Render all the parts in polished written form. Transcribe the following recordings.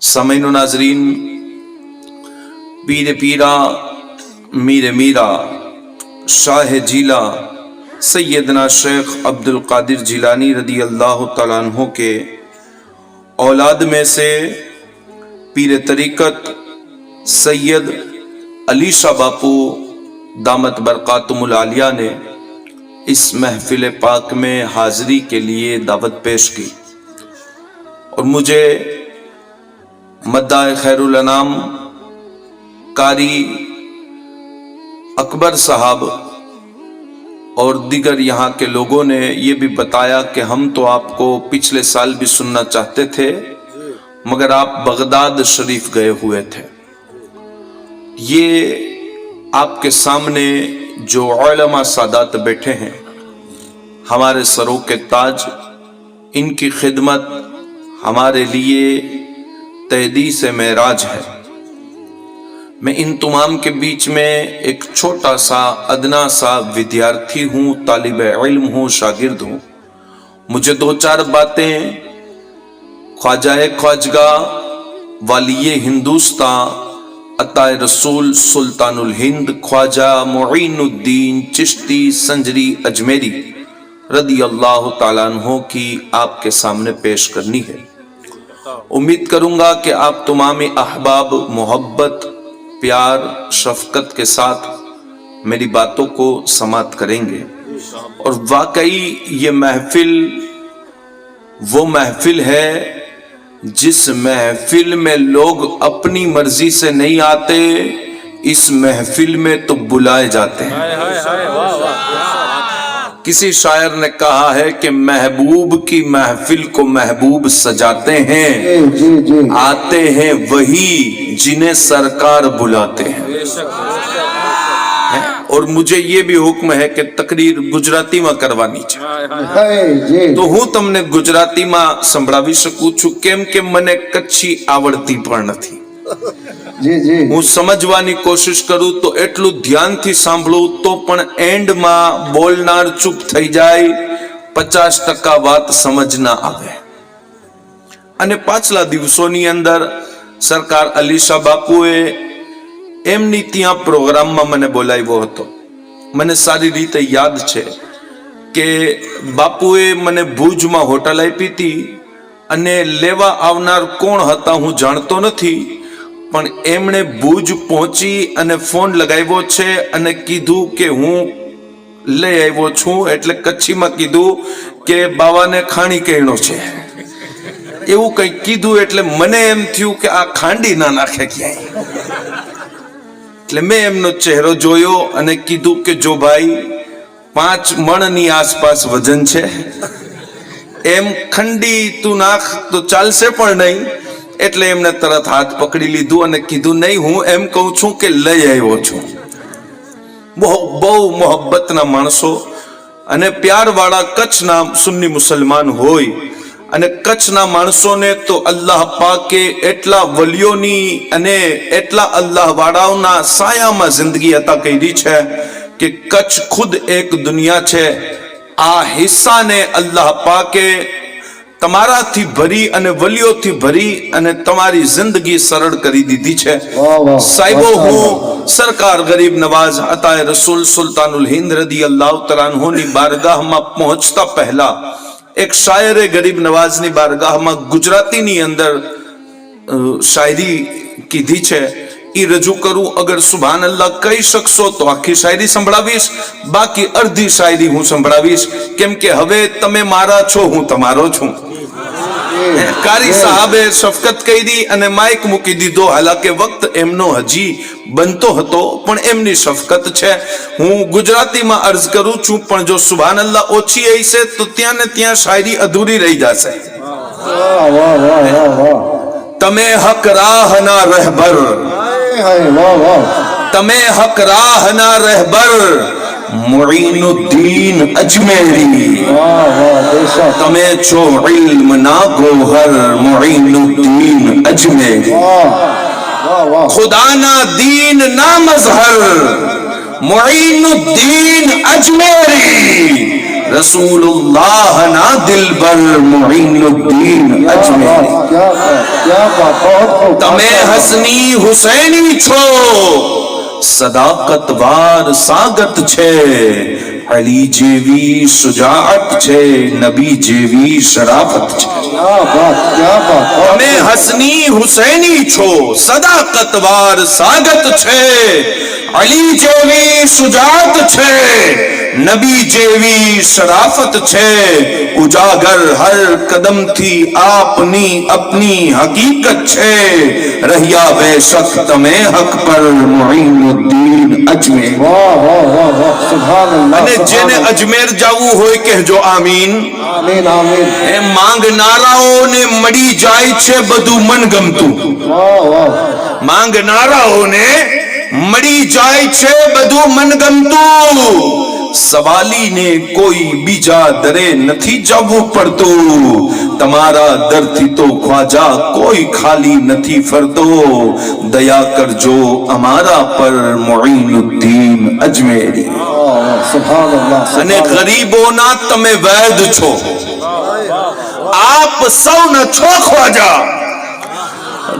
समयनो नाजरीन, पीर पीरा मीर मीरा शाह जीला सैयदना शेख अब्दुल कादिर जिलानी रदी अल्लाह तआला अन्हु के औलाद में से पीर तरीक़त सैयद अली शाह बापू दामत बरकातुमुल आलिया ने इस महफिल पाक में हाजिरी के लिए दावत पेश की और मुझे मद्दाए खैरुल अनाम कारी अकबर साहब और दीगर यहाँ के लोगों ने ये भी बताया कि हम तो आपको पिछले साल भी सुनना चाहते थे मगर आप बगदाद शरीफ गए हुए थे। ये आपके सामने जो उलमा सादात बैठे हैं, हमारे सरों के ताज, इनकी खिदमत हमारे लिए तहदी से मेराज है। मैं इन तमाम के बीच में एक छोटा सा अदना सा विद्यार्थी हूँ, तालिब इल्म हूँ, शागिर्द हूँ। मुझे दो चार बातें ख्वाजाए ख्वाजगा वालिये हिंदुस्तान अताए रसूल सुल्तानुल हिंद ख्वाजा मुईनुद्दीन चिश्ती संजरी अजमेरी रदी अल्लाह ताला अन्हु की आपके सामने पेश करनी है। उम्मीद करूंगा कि आप तमाम अहबाब मोहब्बत, प्यार, शफकत के साथ मेरी बातों को समात करेंगे और वाकई ये महफिल वो महफिल है जिस महफिल में लोग अपनी मर्जी से नहीं आते, इस महफिल में तो बुलाए जाते हैं। किसी शायर ने कहा है कि महबूब की महफिल को महबूब सजाते हैं, आते हैं वही जिन्हें सरकार बुलाते हैं। और मुझे ये भी हुक्म है कि तकरीर गुजराती में करवानी चाहिए, तो हूँ तमने गुजराती में संभळावी सकूं छुं केम के मने कच्छी आवड़ती पण नथी। હું સમજવાની કોશિશ કરું તો એટલું ધ્યાનથી સાંભળું તો પણ એન્ડમાં બોલનાર ચૂપ થઈ જાય, 50% વાત સમજ ના આવે। અને પાછલા દિવસોની અંદર સરકાર અલી શાહ બાપુએ એમની ત્યાં પ્રોગ્રામમાં મને બોલાવ્યો હતો। મને સારી રીતે યાદ છે કે બાપુએ મને ભુજમાં હોટલ આપી હતી અને લેવા આવનાર કોણ હતા હું જાણતો નથી, પણ એમણે ભુજ પહોંચી અને ફોન લગાવ્યો છે અને કીધું કે હું લઈ આવ્યો છું, એટલે કચ્છીમાં કીધું કે બાવાને ખાણી કહેણો છે, એવું કંઈક કીધું। એટલે મને એમ થયું કે આ ખાંડી ના નાખે ક્યાંય, એટલે મેં એમનો ચહેરો જોયો અને કીધું કે જો ભાઈ 5 મણની આસપાસ વજન છે, એમ ખંડી તું નાખ તો ચાલશે પણ નહીં। એટલે એમને તરત હાથ પકડી લીધું અને કીધું નહીં, હું એમ કહું છું કે લઈ આવ્યો છું। બહુ મોહબ્બતના માણસો અને પ્યારવાળા કચ્છના સુન્ની મુસલમાન હોય અને કચ્છના માણસોને તો અલ્લાહ પાકે એટલા વલીઓની અને એટલા અલ્લાહ વાળાઓના સાયામાં જિંદગી અતા કરી છે કે કચ્છ ખુદ એક દુનિયા છે। આ હિસ્સાને અલ્લાહ પાકે તમારાથી ભરી અને વલીઓથી ભરી અને તમારી જિંદગી સરળ કરી દીધી છે। સાહેબો, હું સરકાર ગરીબ નવાજ અતાએ રસૂલ સુલ્તાનુલ હિંદ રદી અલ્લાહ તઆલા अन्हुની બારગાહમાં પહોંચતા પહેલા એક શાયરે ગરીબ નવાજની બારગાહમાં ગુજરાતીની અંદર શાયરી કીધી છે, એ રજૂ કરું। અગર સુભાન અલ્લાહ કહી શકશો તો આખી શાયરી સંભળાવીશ, બાકી અડધી શાયરી હું સંભળાવીશ, કેમ કે હવે તમે મારા છો, હું તમારો છું। कारी साहबे शफकत करी અને માઇક મૂકી દીધો, હાલાકે વક્ત એમનો હજી બનતો હતો પણ એમની શફકત છે। હું ગુજરાતીમાં અર્જ કરું છું, પણ જો સુભાન અલ્લાહ ઓછી હશે તો ત્યાં ને ત્યાં શાયરી અધૂરી રહી જશે। તમે હક રાહના રહેબર, તમે હક રાહના રહેબર मुईनुद्दीन अजमेरी, तमे छो इल्म ना गोहर मुईनुद्दीन अजमेरी, खुदा ना दीन ना मजहर मुईनुद्दीन अजमेरी, रसूलुल्लाह ना दिलबर मुईनुद्दीन अजमेरी। तमे हसनी हुसैनी छो, सदाकतवार सागत छे, अली जेवी सुजाअत छे, नबी जेवी शराफत छे। तमे हसनी हुसैनी छो, सदाकतवार सागत छे, अली जेवी सुजाअत छे, नबी जेवी शराफत छे। उजागर हर कदम थी आपनी अपनी हकीकत छे, रहिया बेशक तमे हक पर मुईनुद्दीन अजमेर। અને જેને અજમેર જવું હોય કહેજો આમીન આમીન આમીન। એ માંગનારાઓને મળી જાય છે બધું મનગમતું। માંગનારાઓને મળી જાય છે બધું મનગમતું। સવાલીને કોઈ બીજા દરે નથી જવું પડતું। તમારા દરથી તો ખ્વાજા કોઈ ખાલી નથી ફરતો। દયા કરજો અમારા પર મુઈનુદ્દીન અજમેરી। અને ગરીબોના તમે વૈદ છો, આપ સૌના છો ખ્વાજા।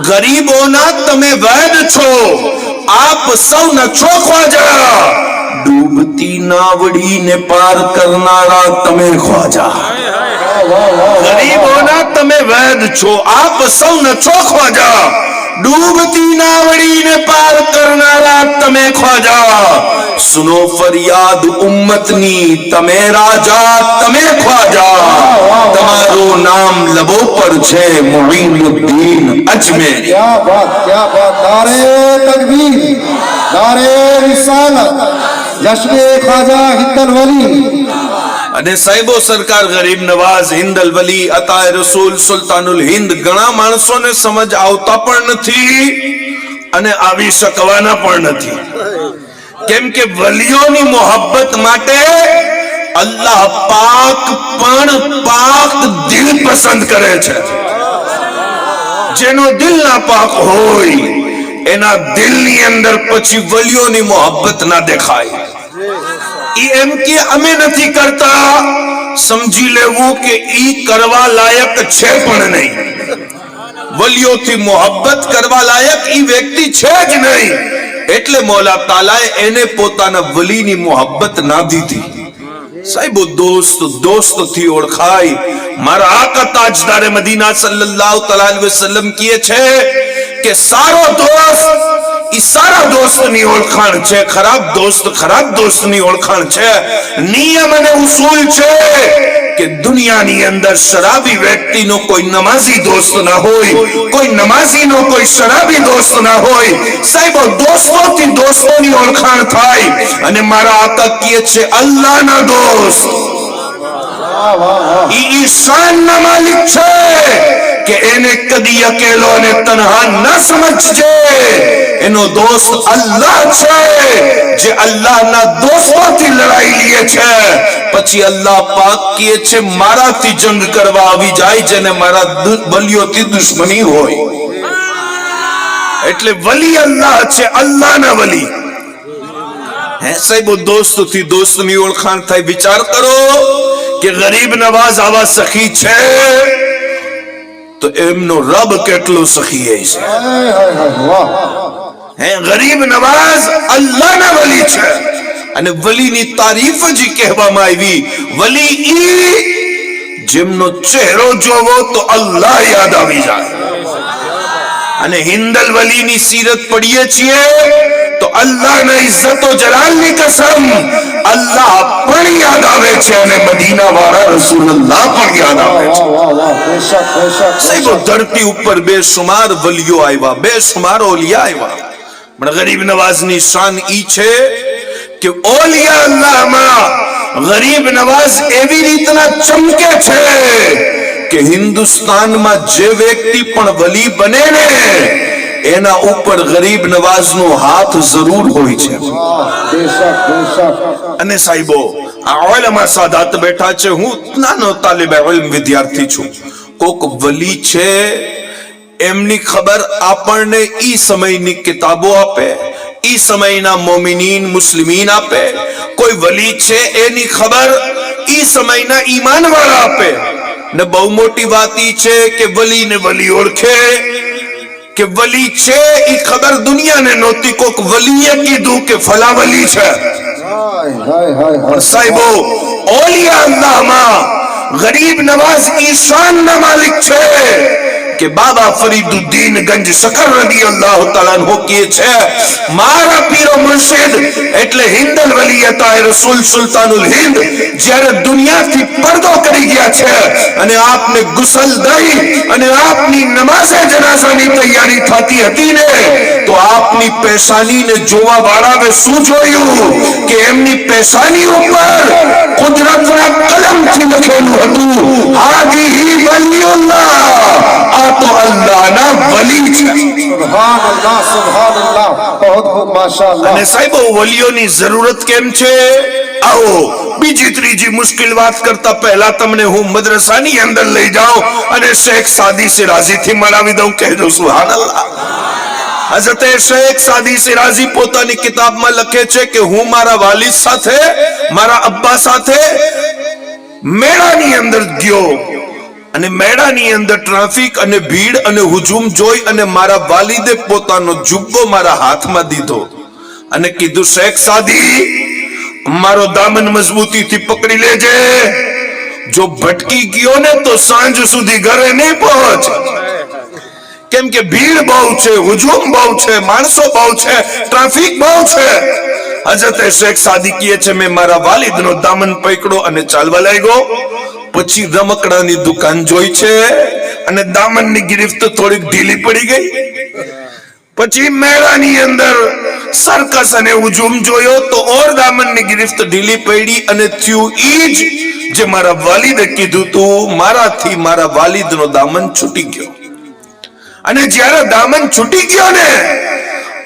ગરીબોના તમે વૈદ છો, આપ સૌના છો ખ્વાજા। ડૂબતી નાવડી ને પાર કરનારા તમે ખ્વાજા। ગરીબોના તમે વૈદ છો, આપ સૌના છો ખ્વાજા। डूबती नावड़ी ने पार करनारा तमे ख्वाजा। सुनो फरियाद उम्मतनी तमे राजा तमे ख्वाजा। तमारो नाम लबो पर छे मुईनुद्दीन अजमेरी। क्या बात नारे तकबीर नारे रिसालत जश्न ख्वाजा हिंदल वली। અને સાહેબો સરકાર ગરીબ નવાઝ હિન્દલ વલી અતાએ રસૂલ સુલતાનુલ હિન્દ ઘણા માણસોને સમજ આવતા પણ નથી અને આવી શકવાના પણ નથી। કેમ કે વલીઓની મોહબ્બત માટે અલ્લાહ પાક પણ પાક દિલ પસંદ કરે છે। જેનો દિલ ના પાક હોય એના દિલની અંદર પછી વલીઓની મોહબ્બત ના દેખાય। એમ કે અમે નથી કરતા, સમજી લેવું કે ઈ કરવા લાયક છે પણ નહીં। વલીઓથી મોહબ્બત કરવા લાયક ઈ વ્યક્તિ છે જ નહીં, એટલે મૌલા તાલાએ એને પોતાના વલીની મોહબ્બત ના દીધી। સાહેબો દોસ્ત દોસ્તથી ઓળખાય। મારા આકા તાજદારે મદીના સલ્લલ્લાહુ અલૈહિ વસલ્લમ કહે છે કે સારો દોસ્ત ઈ સારા દોસ્તની ઓળખાણ છે, ખરાબ દોસ્તની ઓળખાણ છે। નિયમ અને ઉસૂલ છે કે દુનિયાની અંદર શરાબી વ્યક્તિનો કોઈ નમાઝી દોસ્ત ના હોય, કોઈ નમાઝીનો કોઈ શરાબી દોસ્ત ના હોય। સાહેબ દોસ્તોથી દોસ્તોની ઓળખાણ થાય। અને મારા આકા કહે છે અલ્લાહના દોસ્ત ઈ શાનના માલિક છે કે એને કદી અકેલો અને તન્હા ન સમજજે। એનો દોસ્ત અલ્લાહ છે જે અલ્લાહના દોસ્તોથી લડાઈ લે છે। પછી અલ્લાહ પાક કહે છે મારાથી જંગ કરવા આવી જાય જેને મારા વલીઓથી દુશ્મની હોય। એટલે વલી અલ્લાહ છે, અલ્લાહના વલી। હે સાહેબ દોસ્તથી દોસ્તની ઓળખાણ થાય। વિચાર કરો કે ગરીબ નવાઝ આવા સખી છે તો એમનો રબ કેટલો સખી છે। હે ગરીબ નવાઝ અલ્લાહના વલી છે। અને વલીની તારીફ જ કહેવામાં આવી। વલી ઈ જેમનો ચહેરો જોવો તો અલ્લાહ યાદ આવી જાય। અને હિન્દલ વલીની સીરત પડીએ છીએ તો અલ્લાહના ઇઝ્ઝતો જલાલની કસમ અલ્લાહ પણ યાદ આવે છે અને મદીના વાળા રસૂલુલ્લાહ પણ યાદ આવે છે। સાહેબ ધરતી ઉપર બેશુમાર વલીઓ આવ્યા, બેશુમાર ઓલિયા આવ્યા, પણ ગરીબ નવાઝની શાન ઈ છે કે ઓલિયા અલ્લાહમાં ગરીબ નવાઝ એવી રીતના ચમકે છે કે હિન્દુસ્તાનમાં જે વ્યક્તિ પણ વલી બને ને એના ઉપર ગરીબ નવાઝનો હાથ જરૂર હોય છે। અને સાહેબો આ ઉલમા સાદાત બેઠા છે, હું નાનો તાલિબે ઇલ્મ વિદ્યાર્થી છું। કોક વલી છે એમની ખબર આપણને ઈ સમયની કિતાબો આપે, ઈ સમયના મોમિનીન મુસ્લિમીન આપે। કોઈ વલી છે એની ખબર ઈ સમયના ઈમાન વાળા આપે ને બહુ મોટી વાત ઈ છે કે વલી ને વલી ઓળખે કે વલી છે ઈ ખબર દુનિયાને નહોતી કોક વલીએ કીધું કે ફલા વલી છે સાહેબો ઓલિયા અલ્લાહમાં ગરીબ નવાઝ ઈશાન ના માલિક છે કે બાબા ફરીદુદ્દીન ગંજ શકર રદિયલ્લાહુ તઆલા અન્હુ કહે છે મારા પીરો મુર્શિદ એટલે હિન્દલ વલિયતા રસૂલ સુલ્તાનુલ હિન્દ જ્યારે દુનિયાથી પડદો કરી ગયા છે અને આપને ગુસલ દઈ અને આપની નમાઝે જનાઝાની તૈયારી થતી હતી ને તો આપની પેશાનીને જોવા વાળાએ શું જોયું કે એમની પેશાની ઉપર કુદરતના કલમથી લખેલું હતું હાદીહી વલિયુલ્લાહ तो अल्लाह ना वली છે સુબહાનલ્લાહ बहुत खूब माशाअल्लाह અને સાહેબો વલીઓની જરૂરત કેમ છે આવો બીજી ત્રીજી મુશ્કેલ વાત કરતા પહેલા તમને હું મદ્રસાની અંદર લઈ જાઉં અને શેખ સાદી સિરાજી થી મળાવી દઉં કહેજો સુબહાનલ્લાહ હઝરત શેખ સાદી સિરાજી પોતાની કિતાબમાં લખે છે કે હું મારા વાલિદ સાથે મારા અબ્બા સાથે મેળાની અંદર ગયો અને મેળાની અંદર ટ્રાફિક અને ભીડ અને હુજુમ જોઈ અને મારા વાલિદે પોતાનો જુબ્બો મારા હાથમાં દીધો અને કીધું શેખ સાદી મારો દામન મજબૂતીથી પકડી લેજે જો ભટકી ગયો ને તો સાંજ સુધી ઘરે નહીં પહોંચ કેમ કે ભીડ બહુ છે હુજુમ બહુ છે માણસો બહુ છે ટ્રાફિક બહુ છે હઝરત શેખ સાદી કહે છે મેં મારા વાલિદનો દામન પકડ્યો અને ચાલવા લાગ્યો પછી રમકડાની દુકાન જોઈ છે અને દામનની ગિરફ્ત થોડીક ઢીલી પડી ગઈ પછી મેળાની અંદર સર્કસ અને હુજુમ જોયો તો ઓર દામનની ગિરફ્ત ઢીલી પડી અને થયું ઈ જ જે મારા વાલિદે કીધું તું મારાથી મારા વાલિદનો દામન છૂટી ગયો અને જ્યારે દામન છૂટી ગયો ને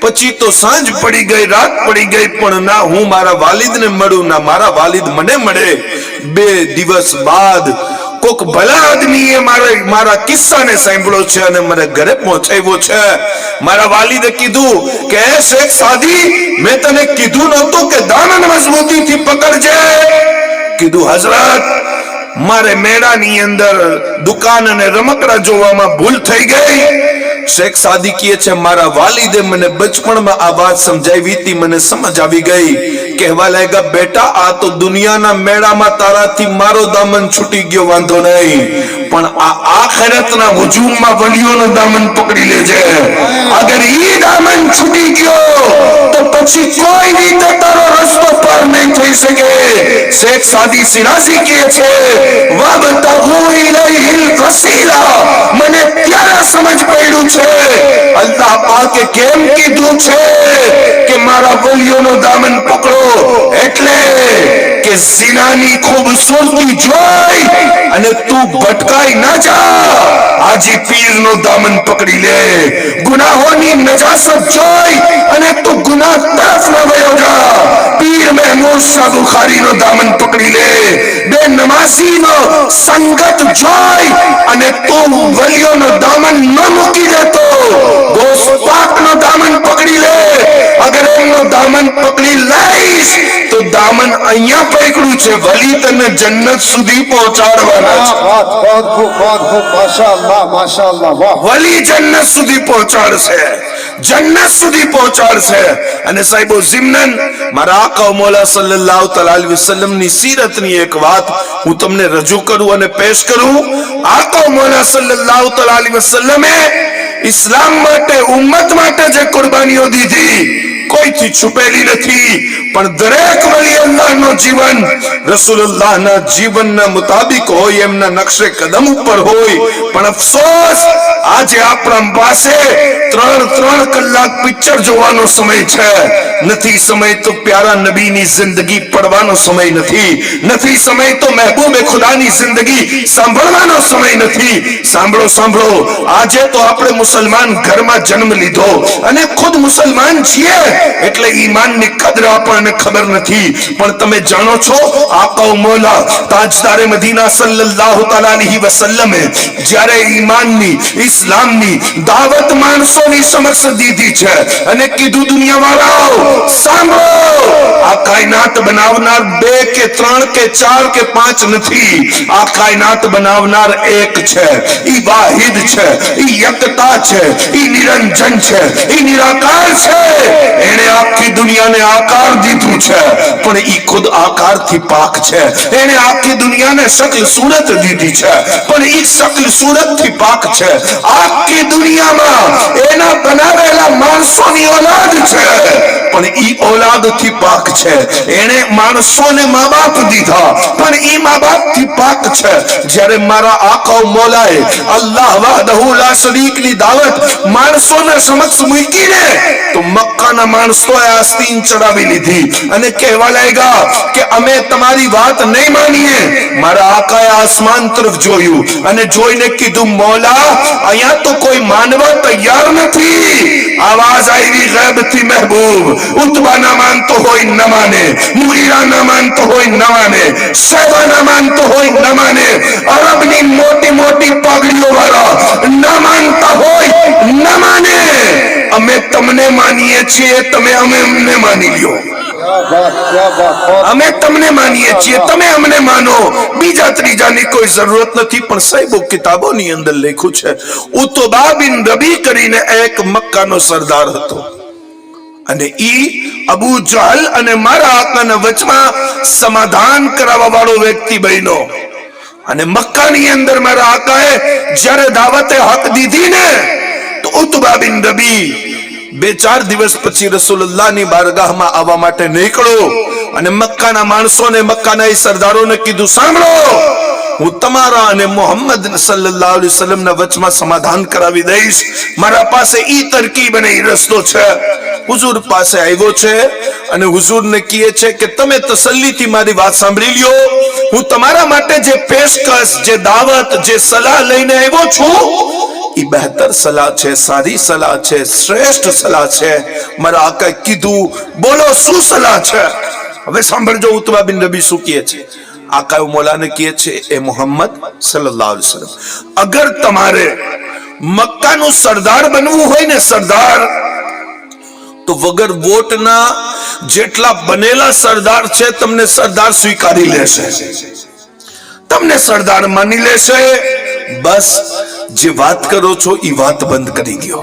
પછી તો સાંજ પડી ગઈ રાત પડી ગઈ પણ ના હું મારા વાલિદને મળું ના મારા વાલિદ મને મળે 2 દિવસ બાદ કોક ભલા આદમીએ મારા કિસ્સાને સાંભળ્યો છે અને મને ઘરે પહોંચાડ્યો છે મારા વાલિદે કીધું કે શેખ સાદી મેં તને કીધું નહોતું કે દામન મજબૂતીથી પકડજે કીધું હઝરત મારે મેળાની અંદર દુકાન અને રમકડા જોવામાં ભૂલ થઈ ગઈ શેખ સાદી કહે છે મારા વાલિદે મને બચપણમાં આ વાત સમજાવી હતી મને સમજ આવી ગઈ કહેવા લાગ્યા બેટા આ તો દુનિયાના મેળામાં તારાથી મારો દામન છૂટી ગયો વાંધો નહીં પણ આ આખિરતના હુજુમમાં વલીઓનો દામન પકડી લેજે અગર ઈ દામન છૂટી ગયો તો પછી કોઈ રીતે તારો રસ્તો પાર નહીં થઈ શકે શેખ સાદી સિરાજી કહે છે વબતગુ ઇલૈહિલ વસીલા મને ત્યારે સમજ પડ્યું છે અલ્લાહ પાકે કેમ કીધું છે કે મારા વલીઓનો દામન પકડો એટલે કે ઝિનાની ખૂબસૂરતી જોઈ અને તું ભટકાઈ ના જા હાજી પીરનો દામન પકડી લે ગુનાહોની નજાસત જોઈ અને તું ગુનાહ તરફ ન વયો જા પીર મહેમૂદ શાહ બુખારીનો દામન પકડી લે બે નમાઝીનો સંગત જોઈ અને તું વલીઓનો દામન ન મૂકી દેતો ગોસ પાકનો દામન પકડી લે અગર એમનો દામન પકડી લઈશ તો દામન અહીંયા પકડ્યું છે વલી તને જન્નત સુધી પહોંચાડવાના છે बहुत खूब माशाअल्लाह माशाअल्लाह वाह વલી જન્નત સુધી પહોંચાડશે જન્નત સુધી પહોંચાડશે અને સાહેબો ઝિમનન મારા આકા મૌલા સલ્લલ્લાહુ તઆલા અલૈહિ વસલ્લમ ની સીરતની એક વાત હું તમને રજૂ કરું અને પેશ કરું આકા મૌલા સલ્લલ્લાહુ તઆલા અલૈહિ વસલ્લમે ઇસ્લામ માટે ઉમ્મત માટે જે કુરબાનીઓ દીધી કોઈથી છુપેલી નથી પણ દરેક વલી અલ્લાહનો જીવન રસૂલુલ્લાહના જીવનના મુતાબિક હોય એમના નકશે કદમ ઉપર હોય પણ અફસોસ આજે આપણા પાસે 3 કલાક પિક્ચર જોવાનો સમય છે નથી સમય તો પ્યારા નબીની જિંદગી પડવાનો સમય નથી સમય તો મહેબૂબે ખુદાની જિંદગી સાંભળવાનો સમય નથી સાંભળો આજે તો આપણે મુસલમાન ઘરમાં જન્મ લીધો અને ખુદ મુસલમાન છીએ એટલે ઈમાનની કદર આપણને ખબર નથી. પણ તમે જાણો છો આકા મૌલા તાજદારે મદીના સલ્લલ્લાહુ તઆલા અલૈહિ વસલ્લમ જ્યારે ઈમાનની ઇસ્લામની દાવત માણસોની સમક્ષ દીધી છે અને કીધું દુનિયાવાળાઓ સાંભળો, આ કાયનાત બનાવનાર 2 કે 3 કે 4 કે 5 નથી. આ કાયનાત બનાવનાર એક છે. ઈ વાહિદ છે, ઈ એકતા છે, ઈ નિરંજન છે, ઈ નિરાકાર છે. એણે આખી દુનિયાને આકાર દીધું છે પણ ઈ ખુદ આકારથી પાક છે. એણે આખી દુનિયાને શકલ સુરત દીધી છે પણ ઈ શકલ સુરતથી પાક છે. આખી દુનિયામાં એના બનાવેલા માણસોની ઓલાદ છે પણ ઈ ઓલાદથી પાક છે. એણે માણસોને મા બાપ દીધા પણ ઈ મા બાપથી પાક છે. જ્યારે મારા આકા મૌલાએ અલ્લાહ વહદહુ લા શરીકની દાવત માણસોના સમક્ષ મૂકીને તો મક્કાના માણસોએ આસ્તીન ચડાવી લીધી અને કહેવા લાગ્યા કે અમે તમારી વાત નહીં માનીએ. મારા આકાએ આસમાન તરફ જોયું અને જોઈને કીધું મૌલા અહીંયા તો કોઈ માનવા તૈયાર નથી. આવાજ આવી ગૈબથી મહેબૂબ ઉતબા ના માનતો હોય ન માને, મુગીરા ના માનતો હોય ન માને, શૈબા ના માનતો હોય ન માને, અરબની મોટી મોટી પાઘડીઓ વાળા ન માનતા હોય ન માને. અમે તમને માનીએ છીએ, તમે અમને માની લ્યો. અમે તમને માનીએ છીએ, તમે અમને માનો. બીજા ત્રીજાની કોઈ જરૂરત નથી. પણ સાહેબો કિતાબોની અંદર લખ્યું છે ઉતબા બિન રબી કરીને એક મક્કાનો સરદાર હતો અને ઈ અબુ જહલ અને મારા આકાના વચમાં સમાધાન કરાવવા વાળો વ્યક્તિ બન્યો. અને મક્કાની અંદર મારા આકાએ જ્યારે દાવતે હક દીધી ને તો ઉતબા બિન રબી 2-4 દિવસ પછી રસૂલુલ્લાહની બારગાહમાં આવવા માટે નીકળો અને મક્કાના માણસોને, મક્કાના એ સરદારોને કીધું સાંભળો, હું તમારા અને મોહમ્મદ સલ્લલ્લાહુ અલૈહિ વસલ્લમના વચમાં સમાધાન કરાવી દઈશ. મારા પાસે ઈ તરકીબ અને ઈ રસ્તો છે. હુઝુર પાસે આવ્યો છે અને હુઝુરને કહે છે કે તમે તસલ્લીથી મારી વાત સાંભળી લ્યો. હું તમારા માટે જે પેશકશ, જે દાવત, જે સલાહ લઈને આવ્યો છું ઈ બહેતર સલાહ છે, સારી સલાહ છે, શ્રેષ્ઠ સલાહ છે. મારા આકાએ કીધું બોલો શું સલાહ છે? હવે સાંભળજો ઉતબા બિન રબી શું કહે છે. આકા મૌલાને કહે છે એ મોહમ્મદ સલ્લલ્લાહુ અલૈહિ વસલ્લમ, અગર તમારે મક્કાનું સરદાર બનવું હોય ને સરદાર, તો વગર વોટના જેટલા બનેલા સરદાર છે તમને સરદાર સ્વીકારી લેશે, તમને સરદાર માની લેશે. બસ જે વાત કરો છો એ વાત બંધ કરી દો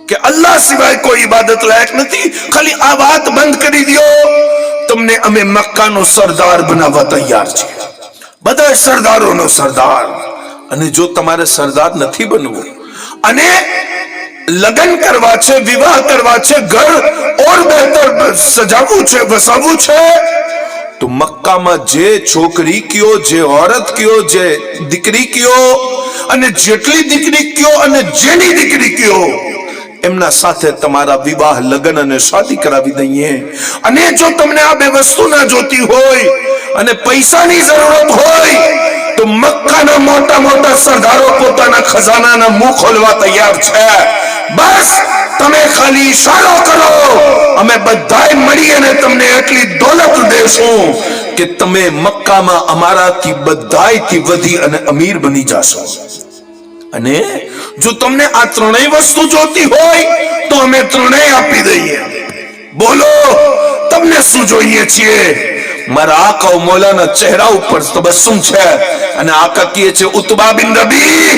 કે અલ્લાહ સિવાય કોઈ ઇબાદત લાયક નથી. ખાલી આ વાત બંધ કરી દો. તમને અમે મક્કાનો સરદાર બનાવવા તૈયાર છીએ, બધા સરદારોનો સરદાર. અને જો તમારે સરદાર નથી બનવું અને લગ્ન કરવા છે, વિવાહ કરવા છે, ઘર ઓર બહેતર સજાવવું છે, વસાવવું છે, તો મક્કામાં જે છોકરી કયો, જે औरत કયો, જે દીકરી કયો અને જેટલી દીકરી કયો અને જેની દીકરી કયો એમના સાથે તમારા વિવાહ, લગ્ન અને શાદી કરાવી દઈએ. અને જો તમને આ બે વસ્તુ ના જોતી હોય અને પૈસાની જરૂરત હોય તો મક્કાના મોટા મોટા સરદારો પોતાના ખજાનાના મુખ ખોલવા તૈયાર છે. બસ તમે ખાલી ઈશારો કરો, અમે બધાય મળીને તમને એટલી દોલત દેશું કે તમે મક્કામાં અમારાથી બધાયથી વધી અને અમીર બની જશો. અને જો તમને આ ત્રણેય વસ્તુ જોતી હોય તો અમે ત્રણેય આપી દઈએ. બોલો તમને શું જોઈએ છીએ? મારા આકા મૌલાના ચહેરા ઉપર તબસ્સુમ છે અને આકા કહે છે ઉતબા બિન રબી,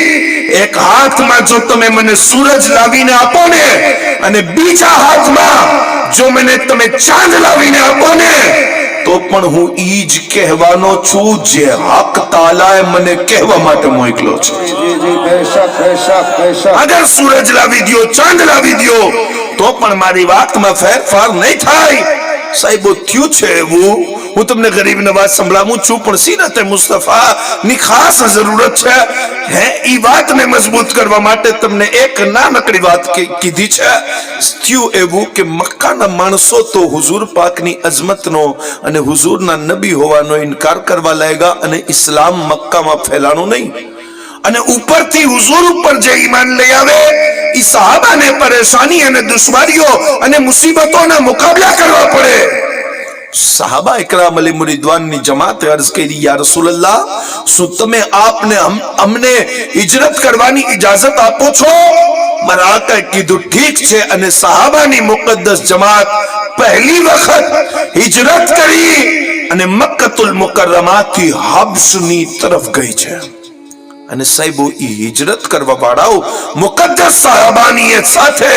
એક હાથમાં જો તમે મને સૂરજ લાવીને આપો ને અને બીજા હાથમાં જો મને તમે ચાંદ લાવીને આપો ને તો પણ હું ઈ જ કહેવાનો છું જે હક તાલાએ મને કહેવા માટે મોકલ્યો છે. અગર સૂરજ લાવી દો, ચાંદ લાવી દો તો પણ મારી વાતમાં ફેરફાર નહીં થાય. સાહેબો થયું છે એવું. હું તમને ગરીબ નવાજ સંભળાવું છું પણ સીરતે મુસ્તફા ની ખાસ જરૂરત છે. હે ઈ વાતને મજબૂત કરવા માટે તમને એક નાનકડી વાત કીધી છે. થયું એવું કે મક્કાના માણસો તો હુઝુર પાકની અઝમતનો અને હુઝુરના નબી હોવાનો ઇનકાર કરવા લાગ્યા અને ઇસ્લામ મક્કામાં ફેલાણું નહીં. અને ઉપરથી હુઝુર ઉપર જે ઈમાન લઈ આવે ઈ સહાબાને પરેશાની અને દુશ્વારીઓ અને મુસીબતોના મુકાબલા કરવા પડે. સહાબા ઇકરામ અલી મુરીદવાનની જમાતે અર્જ કરી, યા રસૂલલ્લાહ, શું તમે આપને અમને હિજરત કરવાની ઇજાઝત આપો છો? મારા આકાએ કીધું ઠીક છે. અને સહાબાની મુકદ્દસ જમાત પહેલી વખત હિજરત કરી અને મક્કતુલ મુકર્રમાથી હબ્સની તરફ ગઈ છે. અને સાહેબો, ઈ હિજરત કરવા વાળાઓ મુકદ્દસ સહાબાની સાથે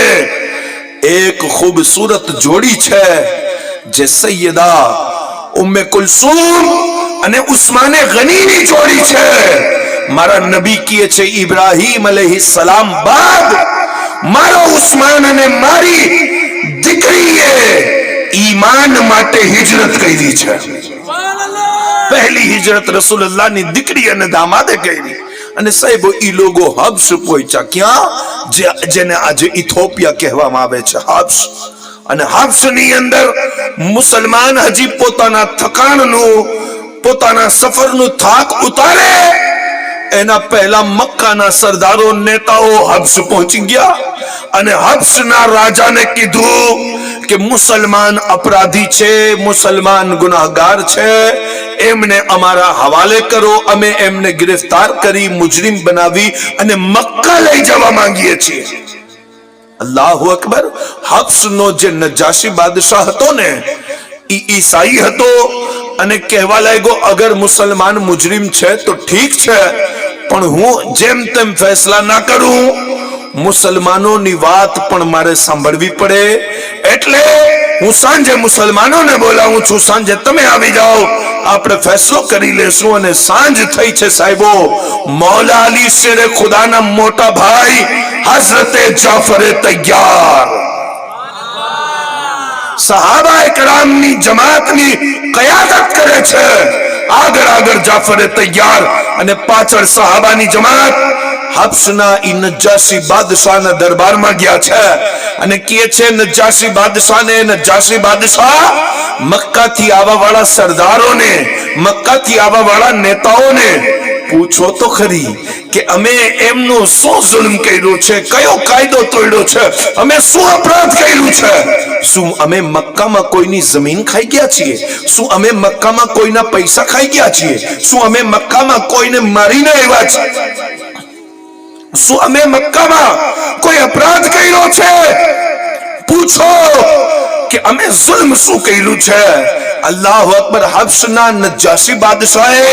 એક ખૂબસૂરત જોડી છે, જે સૈયદા ઉમ્મે કુલસુમ અને ઉસ્માને ગનીની જોડી છે. મારા નબી કહે છે, ઇબ્રાહીમ અલૈહિસ્સલામ બાદ મારો ઉસ્માન અને મારી દીકરીએ ઈમાન માટે હિજરત કરી છે. પહેલી હિજરત રસૂલુલ્લાહની દીકરી અને દામાદે કરી. અને સાહેબો, ઈ લોકો હબ્સ પહોંચ્યા. ક્યાં? જેને આજે ઇથોપિયા કહેવામાં આવે છે, હબ્સ. અને હબ્સની અંદર મુસલમાન હજી પોતાના થકાણનું, પોતાના સફરનું થાક ઉતારે એના પહેલા મક્કાના સરદારો, નેતાઓ હબ્સ પહોંચી ગયા. અને હબ્સના રાજાને કીધું કે મુસલમાન અપરાધી છે, મુસલમાન ગુનાહગાર છે, એમને અમારા હવાલે કરો. અમે એમને ગિરફ્તાર કરી, મુજરિમ બનાવી અને મક્કા લઈ જવા માંગીએ છીએ. અલ્લાહુ અકબર. હબ્સનો જે નજાશી બાદશાહ હતો ને, ઈ ઈસાઈ હતો. અને કહેવા લાગ્યો, અગર મુસલમાન મુજરિમ છે તો ઠીક છે, પણ હું જેમ તેમ ફેસલા ના કરું. મુસલમાનોની વાત પણ મારે સાંભળવી પડે. એટલે હું સાંજે મુસલમાનોને બોલાવું છું, સાંજે તમે આવી જાઓ, આપણે ફેસલો કરી લેશું. અને સાંજ થઈ છે સાહેબો. મૌલા અલી શેરે ખુદાના મોટા ભાઈ હઝરતે જાફરે તૈયાર, સહાબા ઇકરામની જમાતની કયાદત કરે છે. આગળ જાફરે તૈયાર અને પાછળ સહાબાની જમાત હબ્સના ઈ નજાશી બાદશાહના દરબારમાં ગયા છે. અને કહે છે નજાશી બાદશાહને, નજાશી બાદશાહ, મક્કાથી આવવા વાળા સરદારોને, મક્કાથી આવવા વાળા નેતાઓને પૂછો તો ખરી કે અમે એમનું શું જુલ્મ કર્યું છે, કયો કાયદો તોડ્યો છે, અમે શું અપરાધ કર્યું છે? શું અમે મક્કામાં કોઈની જમીન ખાઈ ગયા છીએ? શું અમે મક્કામાં કોઈના પૈસા ખાઈ ગયા છીએ? શું અમે મક્કામાં કોઈને મારીને આવ્યા છીએ? શું અમે મક્કામાં કોઈ અપરાધ કર્યો છે? પૂછો કે અમે જુલ્મ શું કર્યું છે? અલ્લાહુ અકબર. હબ્સના નજાશી બાદશાહે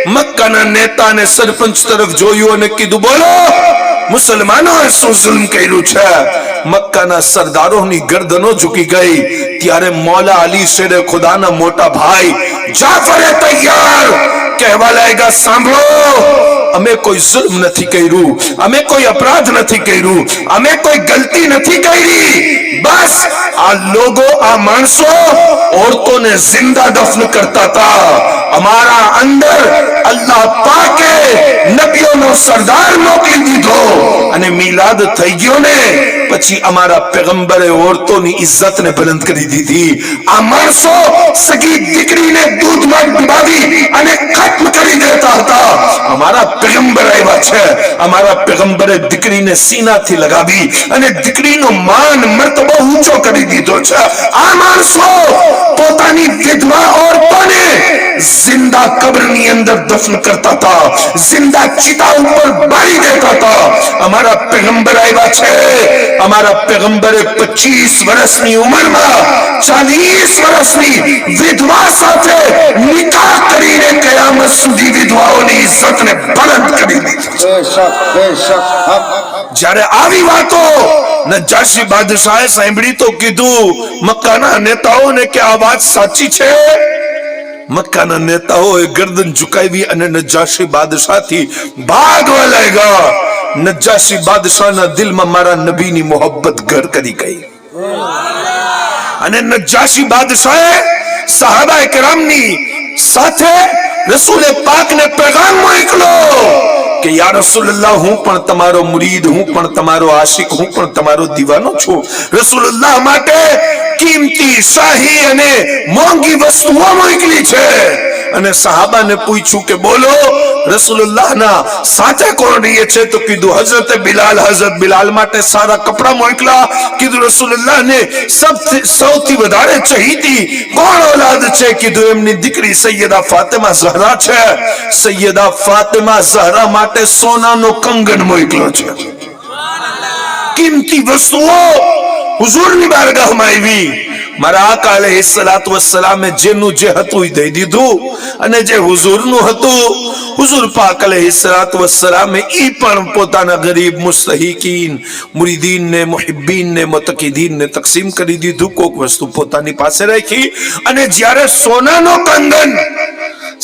મક્કાના નેતા અને સરપંચ તરફ જોયું અને કીધું, બોલો, મુસલમાનોએ શું જુલ્મ કર્યું છે? મક્કાના સરદારોની ગરદનો ઝૂકી ગઈ. ત્યારે મૌલા અલી શેરે ખુદાના મોટા ભાઈ જાફરે તૈયાર કહેવા લાગ્યા, સાંભળો, અમે કોઈ જુલ્મ નથી કર્યું, અમે કોઈ અપરાધ નથી કર્યું, અમે કોઈ ગલતી નથી કરી. બસ આ લોકો, આ માણસો औरतों जिंदा दफन करता था. અમારા અંદર અલ્લાહ પાકે નબીઓનો સરદાર મોકલી દીધો અને મિલાદ થઈ ગયો ને પછી અમારા પેગમ્બરે औरतोની ઇજ્જતને બુલંદ કરી દીધી. આ માણસો સગી દીકરીને દૂધમાં ડુબાવી અને ખત્મ કરી દેતા હતા. અમારા પેગમ્બર આવ્યા છે, અમારા પેગમ્બરે દીકરીને સીનાથી લગાવી અને દીકરીનો માન મર્તબો ઊંચો કરી દીધો છે. આ માણસો પોતાની વિધવા औरतोને जिंदा कब्र अंदर दफन करता था, जिंदा चिता ऊपर बारी देता था. हमारा पैगंबर आया છે, हमारा पैगंबरे 25 વર્ષની ઉંમરમાં 40 વર્ષની વિધવા સાથે નિકાહ કરીને કયામત સુધી વિધવાઓની ઇજ્જતને બુલંદ કરી દીધી. બેશક. જ્યારે આવી વાતો નજાશી બાદશાહે સાંભળી તો કીધું મક્કાના નેતાઓને કે આ વાત સાચી છે. મક્કાના નેતાઓએ ગરદન ઝુકાવી અને નજાશી બાદશાહથી ભાગવા લાગ્યા. નજાશી બાદશાહના દિલમાં મારા નબીની મોહબ્બત ઘર કરી ગઈ અને નજાશી બાદશાહે સહાબા કિરામની સાથે રસૂલ પાકને પેગામ મોકલ્યો કે યા રસૂલલ્લાહ, હું પણ તમારો મુરીદ, હું પણ તમારો આશિક, હું પણ તમારો દીવાનો છું. રસૂલુલ્લાહ માટે કિંમતી, શાહી અને મોંઘી વસ્તુઓ મોકલી છે અને સહાબાને પૂછ્યું કે બોલો રસૂલુલ્લાહના સાથે કોણ રહીએ છે? તો કીધું હઝરત બિલાલ માટે સારા કપડા મોકલા. કીધું રસૂલુલ્લાહને સૌથી વધારે ચહીતી કોણ ઓલાદ છે? કીધું એમની દીકરી સૈયદા ફાતિમા ઝહરા છે. સૈયદા ફાતિમા ઝહરા માટે સોનાનો કંગન મોકલ્યો છે. કિંમતી વસ્તુઓ હુઝુરની બારગાહમાં આવી. મારા આકા અલૈહિસ્સલાતુ વસ્સલામે જેનું જે હતું એ દઈ દીધું, અને જે હુઝુરનું હતું હુઝુર પાક અલૈહિસ્સલાતુ વસ્સલામે ઈ પણ પોતાના ગરીબ મુસ્તહીકીન મુરીદીન ને મુહિબ્બીન ને મુતકીદીન ને તકસીમ કરી દીધું. કોક વસ્તુ પોતાની પાસે રાખી. અને જ્યારે સોનાનો કંગન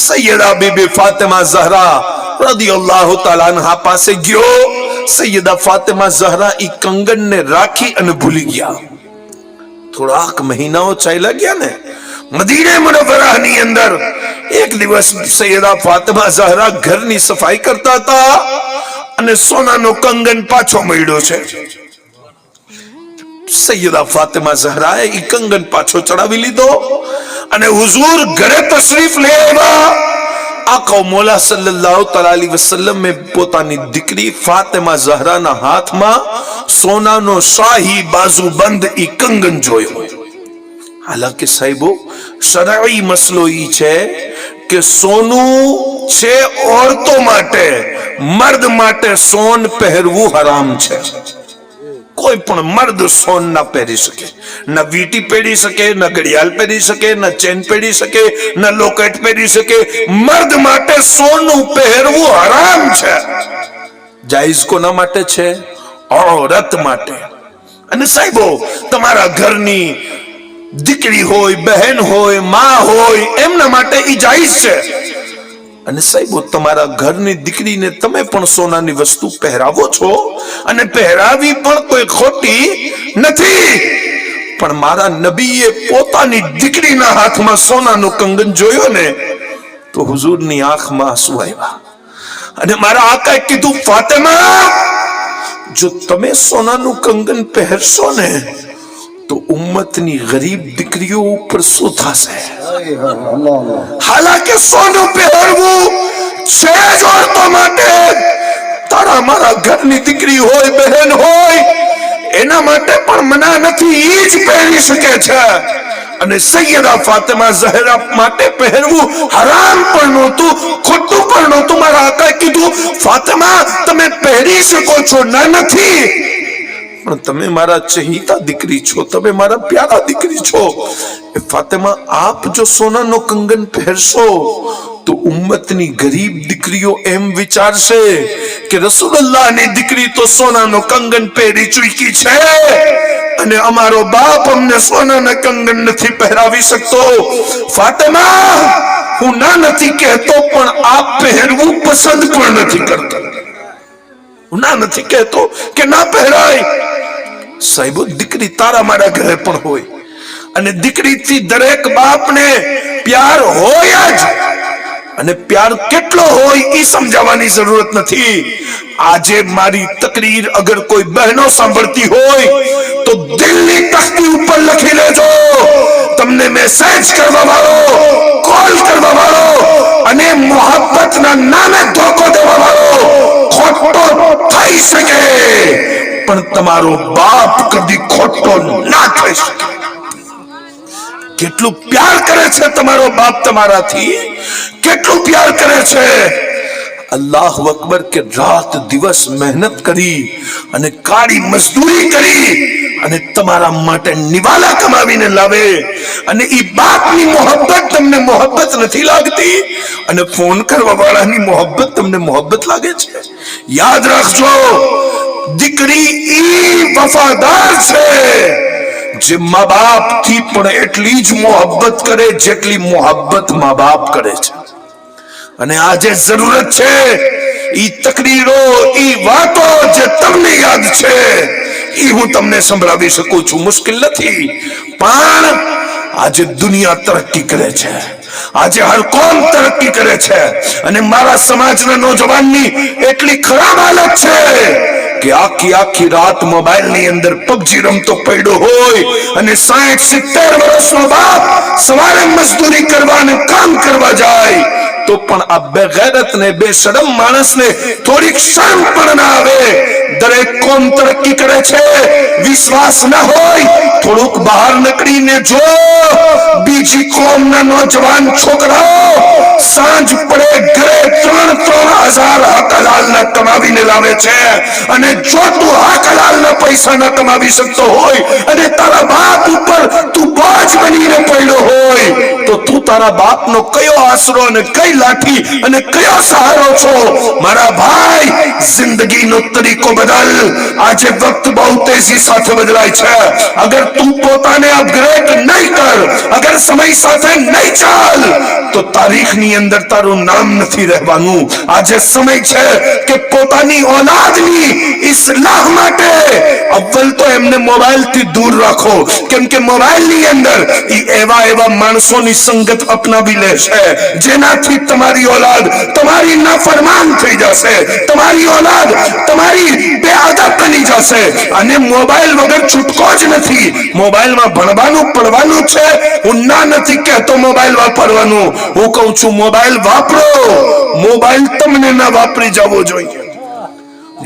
સૈયદા બીબી ફાતિમા ઝહરા રદિયલ્લાહુ તઆલા અન્હા પાસે ગયો, સૈયદા ફાતિમા ઝહરા ઈ કંગનને રાખી અને ભૂલી ગયા. થોડાક મહિનાઓ ચાલ્યા ગયા ને મદીને મુનવ્વરાની અંદર એક દિવસ સૈયદા ફાતિમા ઝહરા ઘરની સફાઈ કરતા હતા અને સોનાનો કંગન પાછો મળ્યો છે. સૈયદા ફાતિમા ઝહરાએ ઈ કંગન પાછો ચડાવી લીધો અને હુઝુર ઘરે તશરીફ લઈ આવ્યા. આકા મૌલા સલ્લલ્લાહુ અલૈહિ વસલ્લમ પોતાની દીકરી ફાતિમા ઝહરાના હાથમાં સોનાનો શાહી બાજુબંધ ઈ કંગન જોયો. હાલાકી સાહેબો શરઈ મસલો ઈ છે કે સોનું છે ઓરતો માટે, મર્દ માટે સોન પહેરવું હરામ છે. કોઈ પણ મર્દ સોન ના પહેરી શકે, ના વીટી પહેરી શકે, ના ઘડિયાળ પહેરી શકે, ના ચેન પહેરી શકે, ના લોકેટ પહેરી શકે. મર્દ માટે સોનું પહેરવું હરામ છે. જાયઝ કોના માટે છે? औरत માટે. અને સાહેબો તમારા ઘરની દીકરી હોય, બહેન હોય, માં હોય, એમના માટે ઈ જાયઝ છે. અને સાહેબો તમારા ઘરની દીકરીને તમે પણ સોનાની વસ્તુ પહેરાવો છો, અને પહેરાવી પણ કોઈ ખોટી નથી. પણ મારા નબીએ પોતાની દીકરીના હાથમાં સોનાનો કંગન જોયો ને તો હુઝુરની આંખમાં આંસુ આવ્યા. અને મારા આકાએ કીધું, ફાતિમા જો તમે સોનાનું કંગન પહેરશો ને તો ઉમ્મતની ગરીબ દીકરીઓ ઉપર શું થશે? હાલાકી સોનું પહેરવું છે જ ઓરતો માટે. તારા મારા ઘરની દીકરી હોય, બહેન હોય, એના માટે પણ મના નથી, ઈ જ પહેરી શકે છે. અને સૈયદા ફાતિમા ઝહરા માટે પહેરવું હરામ પણ નહોતું, ખોટું પણ નહોતું. મારા આકાએ કીધું, ફાતિમા તમે પહેરી શકો છો, ના નથી, પણ તમે મારા ચહીતા દીકરી છો, તમે મારા પ્યારા દીકરી છો. એ ફાતિમા આપ જો સોનાનો કંગન પહેરશો તો ઉમ્મતની ગરીબ દીકરીઓ એમ વિચારશે કે રસૂલુલ્લાહની દીકરી તો સોનાનો કંગન પહેરી ચૂકી છે અને અમારો બાપ અમને સોનાના કંગન નથી પહેરાવી શકતો. ફાતિમા હું ના નથી કહેતો, પણ આપ પહેરવું પસંદ પણ નથી કરતા. હું ના નથી કહેતો કે ના પહેરાય. સાહેબો દીકરી તારા મારા ઘરે પણ હોય, અને દીકરીથી દરેક બાપને પ્યાર હોય જ. અને પ્યાર કેટલો હોય એ સમજાવવાની જરૂરત નથી. આજે મારી તકરીર અગર કોઈ બહેનો સાંભળતી હોય તો દિલની તખ્તી ઉપર લખી લેજો. તમને મેસેજ કરવા વાળો, કોલ કરવા વાળો અને મોહબ્બતના નામે ધોકો દેવા વાળો ખોટો થઈ શકે, પણ તમારો બાપ કદી ખોટો ના થઈ શકે. કેટલું પ્યાર કરે છે તમારો બાપ તમારાથી, કેટલું પ્યાર કરે છે. અલ્લાહ અકબર કે રાત દિવસ મહેનત કરી અને કાળી મજદૂરી કરી અને તમારા માટે નિવાલા કમાવીને લાવે, અને ઈ બાપની મોહબ્બત તમને મોહબ્બત નથી લાગતી, અને ફોન કરવા વાળાની મોહબ્બત તમને મોહબ્બત લાગે છે. યાદ રાખજો, દીકરી ઈ વફાદાર છે જે મા બાપ થી પણ એટલી જ મોહબ્બત કરે જેટલી મોહબ્બત મા બાપ કરે છે. અને આજે જરૂરત છે ઈ તકરીરો, ઈ વાતો જે તમને યાદ છે ઈ હું તમને સંભળાવી શકું છું. મુશ્કેલ નથી, પણ આજે દુનિયા તરક્કી કરે છે, આજે હર કોમ તરક્કી કરે છે, અને મારા સમાજના નોજવાનની એટલી ખરાબ હાલત છે કે આખી રાત મોબાઈલ ની અંદર પબજી રમતો પડ્યો હોય અને 60-70 વર્ષનો બાપ સવારે મજદૂરી કરવા અને કામ કરવા જાય તો પણ આ બેગૈરત ને બેશરમ માણસને થોડીક શરમ પણ ના આવે. દરેક કોમ તરક્કી કરે છે, વિશ્વાસ ના હોય થોડુંક બહાર નીકળીને જો બીજી કોમના નોજવાન છોકરાઓ સાંજ પડે ઘરે 3,000 હલાલના કમાવીને લાવે છે અને જો તું હલાલના પૈસા ન કમાવી શકતો હોય અને તારા બાપ ઉપર તું બોજ બનીને પડ્યો હોય તો તું તારા બાપનો કયો આશરો અને કઈ લાઠી અને કયો સહારો છો? મારા ભાઈ, જિંદગીનો તરીકો બદલ. આજે વક્ત બહુ તેજી સાથે બદલાય છે. અગર તું પોતાને અપગ્રેડ નહીં કર, અગર સમય સાથે નહીં ચાલ તો તારીખની અંદર તારું નામ નથી રહેવાનું. આજે સમય છે કે પોતાની ઓલાદની ઇસ્લાહ માટે અવ્વલ તો એમને મોબાઈલથી દૂર રાખો, કેમ કે મોબાઈલની અંદર એવા માણસોની સંગત અપનાવી લેશે જેનાથી તમારી ઓલાદ તમારી નાફરમાન થઈ જશે, તમારી ઓલાદ તમારી બેઅદબ બની જશે. અને મોબાઈલ વગર છૂટકો જ નથી. મોબાઈલમાં ભણવાનું પડવાનું છે. હું ના નથી કહેતો મોબાઈલ વાપરવાનું, હું કહું છું મોબાઈલ વાપરો. મોબાઈલ તમને ના વાપરી જવો જોઈએ.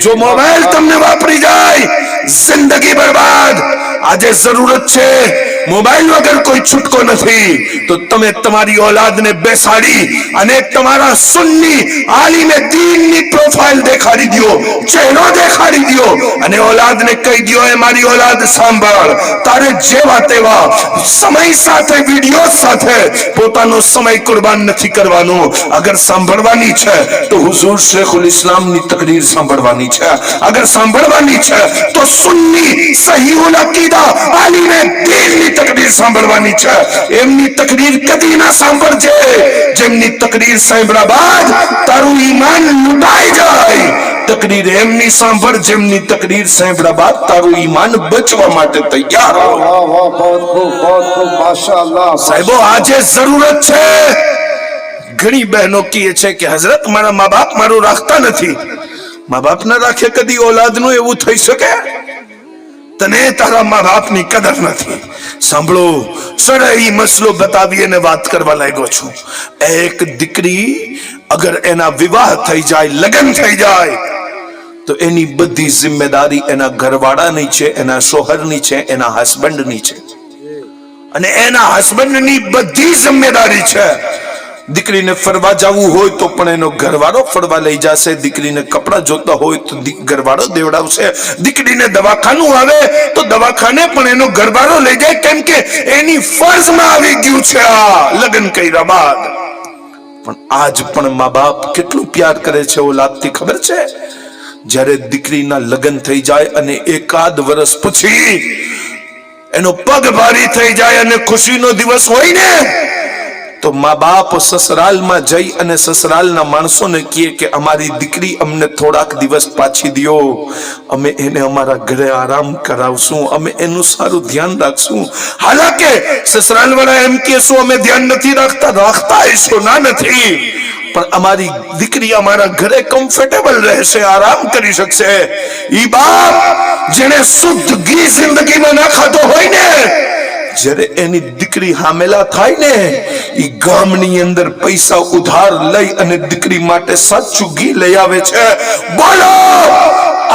જો મોબાઈલ તમને વાપરી જાય જિંદગી બરબાદ. આજે જરૂરત છે, મોબાઈલ વગર કોઈ છૂટકો નથી. તો તમે તમારી ઓલાદને બેસાડી અને તમારા સુન્ની આલિમે દીનની પ્રોફાઇલ દેખાડી દો, ચહેરો દેખાડી દો અને ઓલાદને કહી દો, એ મારી ઓલાદ સાંભળ, તારે જેવા તેવા સમય સાથે વિડિયો સાથે પોતાનો સમય કુરબાન નથી કરવાનો. અગર સાંભળવાની છે તો હુઝુર શેખુલ ઇસ્લામની તકરીર સાંભળવાની છે. અગર સાંભળવાની છે તો સુન્ની સહીહુલ અકીદા આલિમે દીનની તકરીર સાંભળવાની છે. એમની તકરીર કદી ના સાંભળજે જેમની તકરીર સાંભળ્યા બાદ તારું ઈમાન લૂંટાઈ જાય. તકરીર એમની સાંભળ જેમની તકરીર સાંભળ્યા બાદ તારું ઈમાન બચવા માટે તૈયાર હો. વાહ વાહ, બહુત ખૂબ માશાઅલ્લાહ. સાહેબો, આજે જરૂરત છે. ઘણી બહેનો કહે છે કે હઝરત મારા મા બાપ મારું રાખતા નથી. મા બાપ ના રાખે કદી ઓલાદનું એવું થઈ શકે? તને તારા મા બાપની કદર નથી. સાંભળો, સરાઈ મસલો બતાવી અને વાત કરવા લાગ્યો છું. એક દીકરી અગર એના વિવાહ થઈ જાય, લગ્ન થઈ જાય તો એની બધી જિમ્મેદારી એના ઘરવાળાની છે, એના શોહરની છે, એના હસબન્ડની છે અને એના હસબન્ડની બધી જિમ્મેદારી છે. દીકરીને ફરવા જવું હોય તો પણ એનો ઘરવાળો ફરવા લઈ જશે. દીકરીને કપડા જોતા હોય તો ઘરવાળો દેવડાવશે. દીકરીને દવાખાનું આવે તો દવાખાને પણ એનો ઘરવાળો લઈ જાય, કેમ કે એની ફરજમાં આવી ગયું છે આ લગ્ન કર્યા બાદ. પણ આજ પણ મા બાપ કેટલું પ્યાર કરે છે ઓલાદથી ખબર છે? જ્યારે દીકરીના લગ્ન થઈ જાય અને એકાદ વર્ષ પછી એનો પગ ભારી થઈ જાય અને ખુશીનો દિવસ હોય ને તો મા બાપ સસરાલમાં જઈ અને સસરાલના માણસોને કહે કે અમારી દીકરી અમને થોડાક દિવસ પાછી દ્યો, અમે એને અમારા ઘરે આરામ કરાવશું, અમે એનું સારું ધ્યાન રાખશું. હાલાકે સસરાલ વાળા એમ કહેશું અમે ધ્યાન નથી રાખતા હશો, ના નથી, પણ અમારી દીકરી અમારા ઘરે કમ્ફર્ટેબલ રહેશે, આરામ કરી શકશે. ઈ બાપ જેને શુદ્ધ ઘી જિંદગીમાં ના ખાધો હોય ને, જ્યારે એની દીકરી હામેલા થાય ને, ઈ ગામની અંદર પૈસા ઉધાર લઈ અને દીકરી માટે સાચું ઘી લઈ આવે છે. બોલો,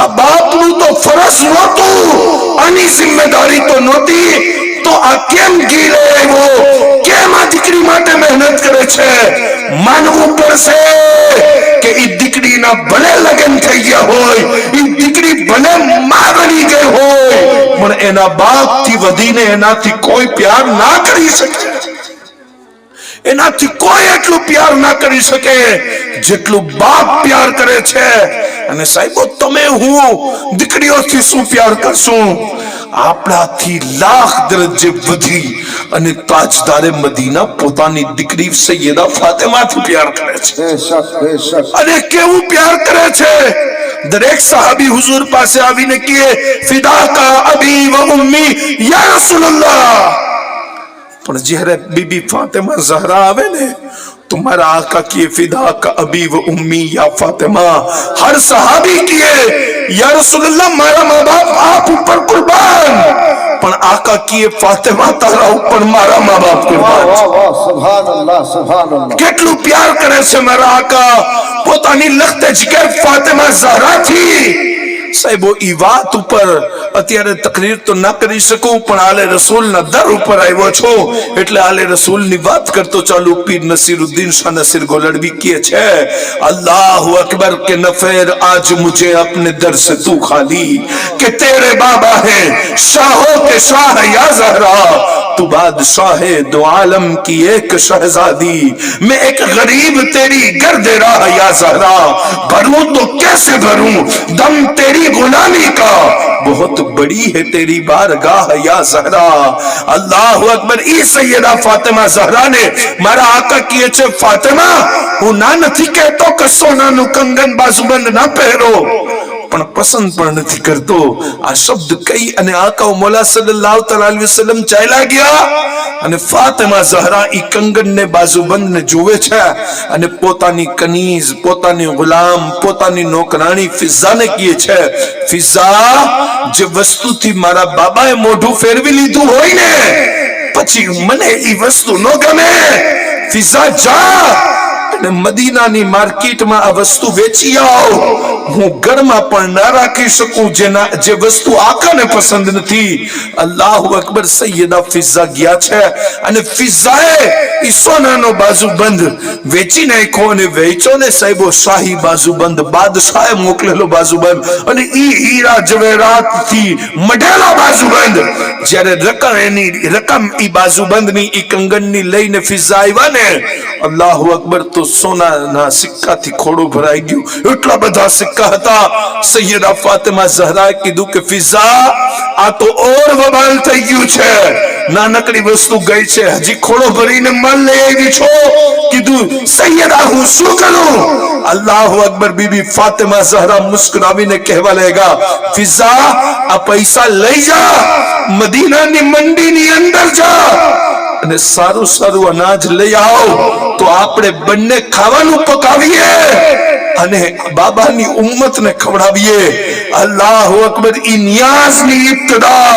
આ બાપનું તો ફરજ નહોતું, આની જિમ્મેદારી તો નહોતી, તો આ કેમ ઘી લઈ આવ્યો? કેમ આ દીકરી માટે મહેનત કરે છે? માનવું પડશે કે ઈ દીકરીના ભલે લગ્ન થઈ ગયા હોય, ઈ દીકરી ભલે માં બની ગઈ હોય, પણ એના બાપથી વધીને એનાથી કોઈ પ્યાર ના કરી શકે. એનાથી કોઈ એટલું પ્યાર ના કરી શકે જેટલું બાપ પ્યાર કરે છે. અને સાહેબો, તમે હું દીકરીઓથી શું પ્યાર કરશું? આપણાથી લાખ દરજ્જે વધી અને તાજદારે મદીના પોતાની દીકરી સૈયદા ફાતિમાથી પ્યાર કરે છે. બેશક બેશક. અને કેવું પ્યાર કરે છે! દરેક સહાબી હુઝુર પાસે આવીને કહે, ફિદાકા અબી વ ઉમ્મી યા રસૂલલ્લાહ. પણ જ્યારે બીબી ફાતિમા ઝહરા આવે ને, तुम्हारा आका किए फिदा का अबी व उम्मी या फातिमा. हर सहाबी किए या रसूलल्लाह मारा माँ बाप आप ऊपर कुर्बान, पण आका किए फातिमा तारा ऊपर मारा माँ बाप कुर्बान વાહ છે. વાહ સુભાન અલ્લાહ સુભાન અલ્લાહ કેટલું પ્યાર કરે છે મારા આકા પોતાની લખતે જીગર ફાતિમા ઝહરા થી. સાહેબો ઈ વાત ઉપર અત્યારે તકરીર તો ના કરી શકું, પણ આલે રસૂલના દર ઉપર આવ્યો છો એટલે આલે રસૂલની વાત કરતો ચાલુ. પીર નસીરુદ્દીન શાહ નસીર ગોલડવી કહે છે, અલ્લાહુ અકબર કે નફેર આજ મુझे अपने दर से तू खाली કે तेरे बाबा है शाहों के शाह या ज़हरा तू बादशाह दो आलम की एक शहजादी मैं एक गरीब तेरी गर्द राह या ज़हरा भरूं तो कैसे भरूं दम तेरी गुलामी का बहुत बड़ी है तेरी बारगाह या ज़हरा. अल्लाह अकबर. ई सैयदा फातिमा ज़हरा ने मारा आका किए છે, ફાતિમા હું ના નથી કહેતો કે સોનાનું કંગન બાજુબંધ ના પહેરો, પણ પસંદ પણ નથી કરતો. આ શબ્દ કઈ અને આકા મોલા સલ્લલ્લાહુ અલૈહિ વસલ્લમ ચાલ્યા ગયા અને ફાતિમા ઝહરા ઈ કંગન ને બાજુબંધ ને જોવે છે અને પોતાની કનીઝ, પોતાની ગુલામ, પોતાની નોકરાણી ફિઝા ને કહે છે, ફિઝા જે વસ્તુથી મારા બાબાએ મોઢું ફેરવી લીધું હોય ને પછી મને ઈ વસ્તુ ન ગમે, ફિઝા જા અને મદીનાની માર્કેટમાં આ વસ્તુ વેચી આવ. હું ઘરમાં પણ ના રાખી શકું જે વસ્તુ આકાને પસંદ નથી. અલ્લાહુ અકબર. સૈયદા ફિઝા ગયા છે અને ફિઝાએ ઈ સોનાનો બાજુબંધ વેચી નાખ્યો અને વેચો ને સાહેબો શાહી બાજુબંધ, બાદશાહે મોકલેલો બાજુબંધ અને ઈ હીરા જવેરાત થી મઢેલો બાજુબંધ. જ્યારે રકમ ઈ બાજુબંધની ઈ કંગનની લઈને ફિઝા આવ્યા ને, અલ્લાહુ અકબર, તો સોનાના સિક્કાથી ખોડું ભરાઈ ગયું. એટલા બધા સિક્કા હતા. સૈયદા ફાતિમા ઝહરાએ કીધું કે ફિઝા આ તો ઓર વબાલ થઈ ગયું છે, નાનકડી વસ્તુ ગઈ છે, હજી ખોડો ભરીને માલ લઈ આવી છો. કીધું સૈયદા હું શું કરું? અલ્લાહુ અકબર. બીબી ફાતિમા ઝહરા મુસ્કરાવીને કહેવા લાગ્યા, ફિઝા આ પૈસા લઈ જા, મદીનાની મંડીની અંદર જા અને સારું સારું અનાજ લઈ આવ તો આપણે બંને ખાવાનું પકાવીએ અને બાબાની ઉમ્મતને ખવડાવીએ. અલ્લાહુ અકબર. ઈ નિયાઝની ઇબ્તિદા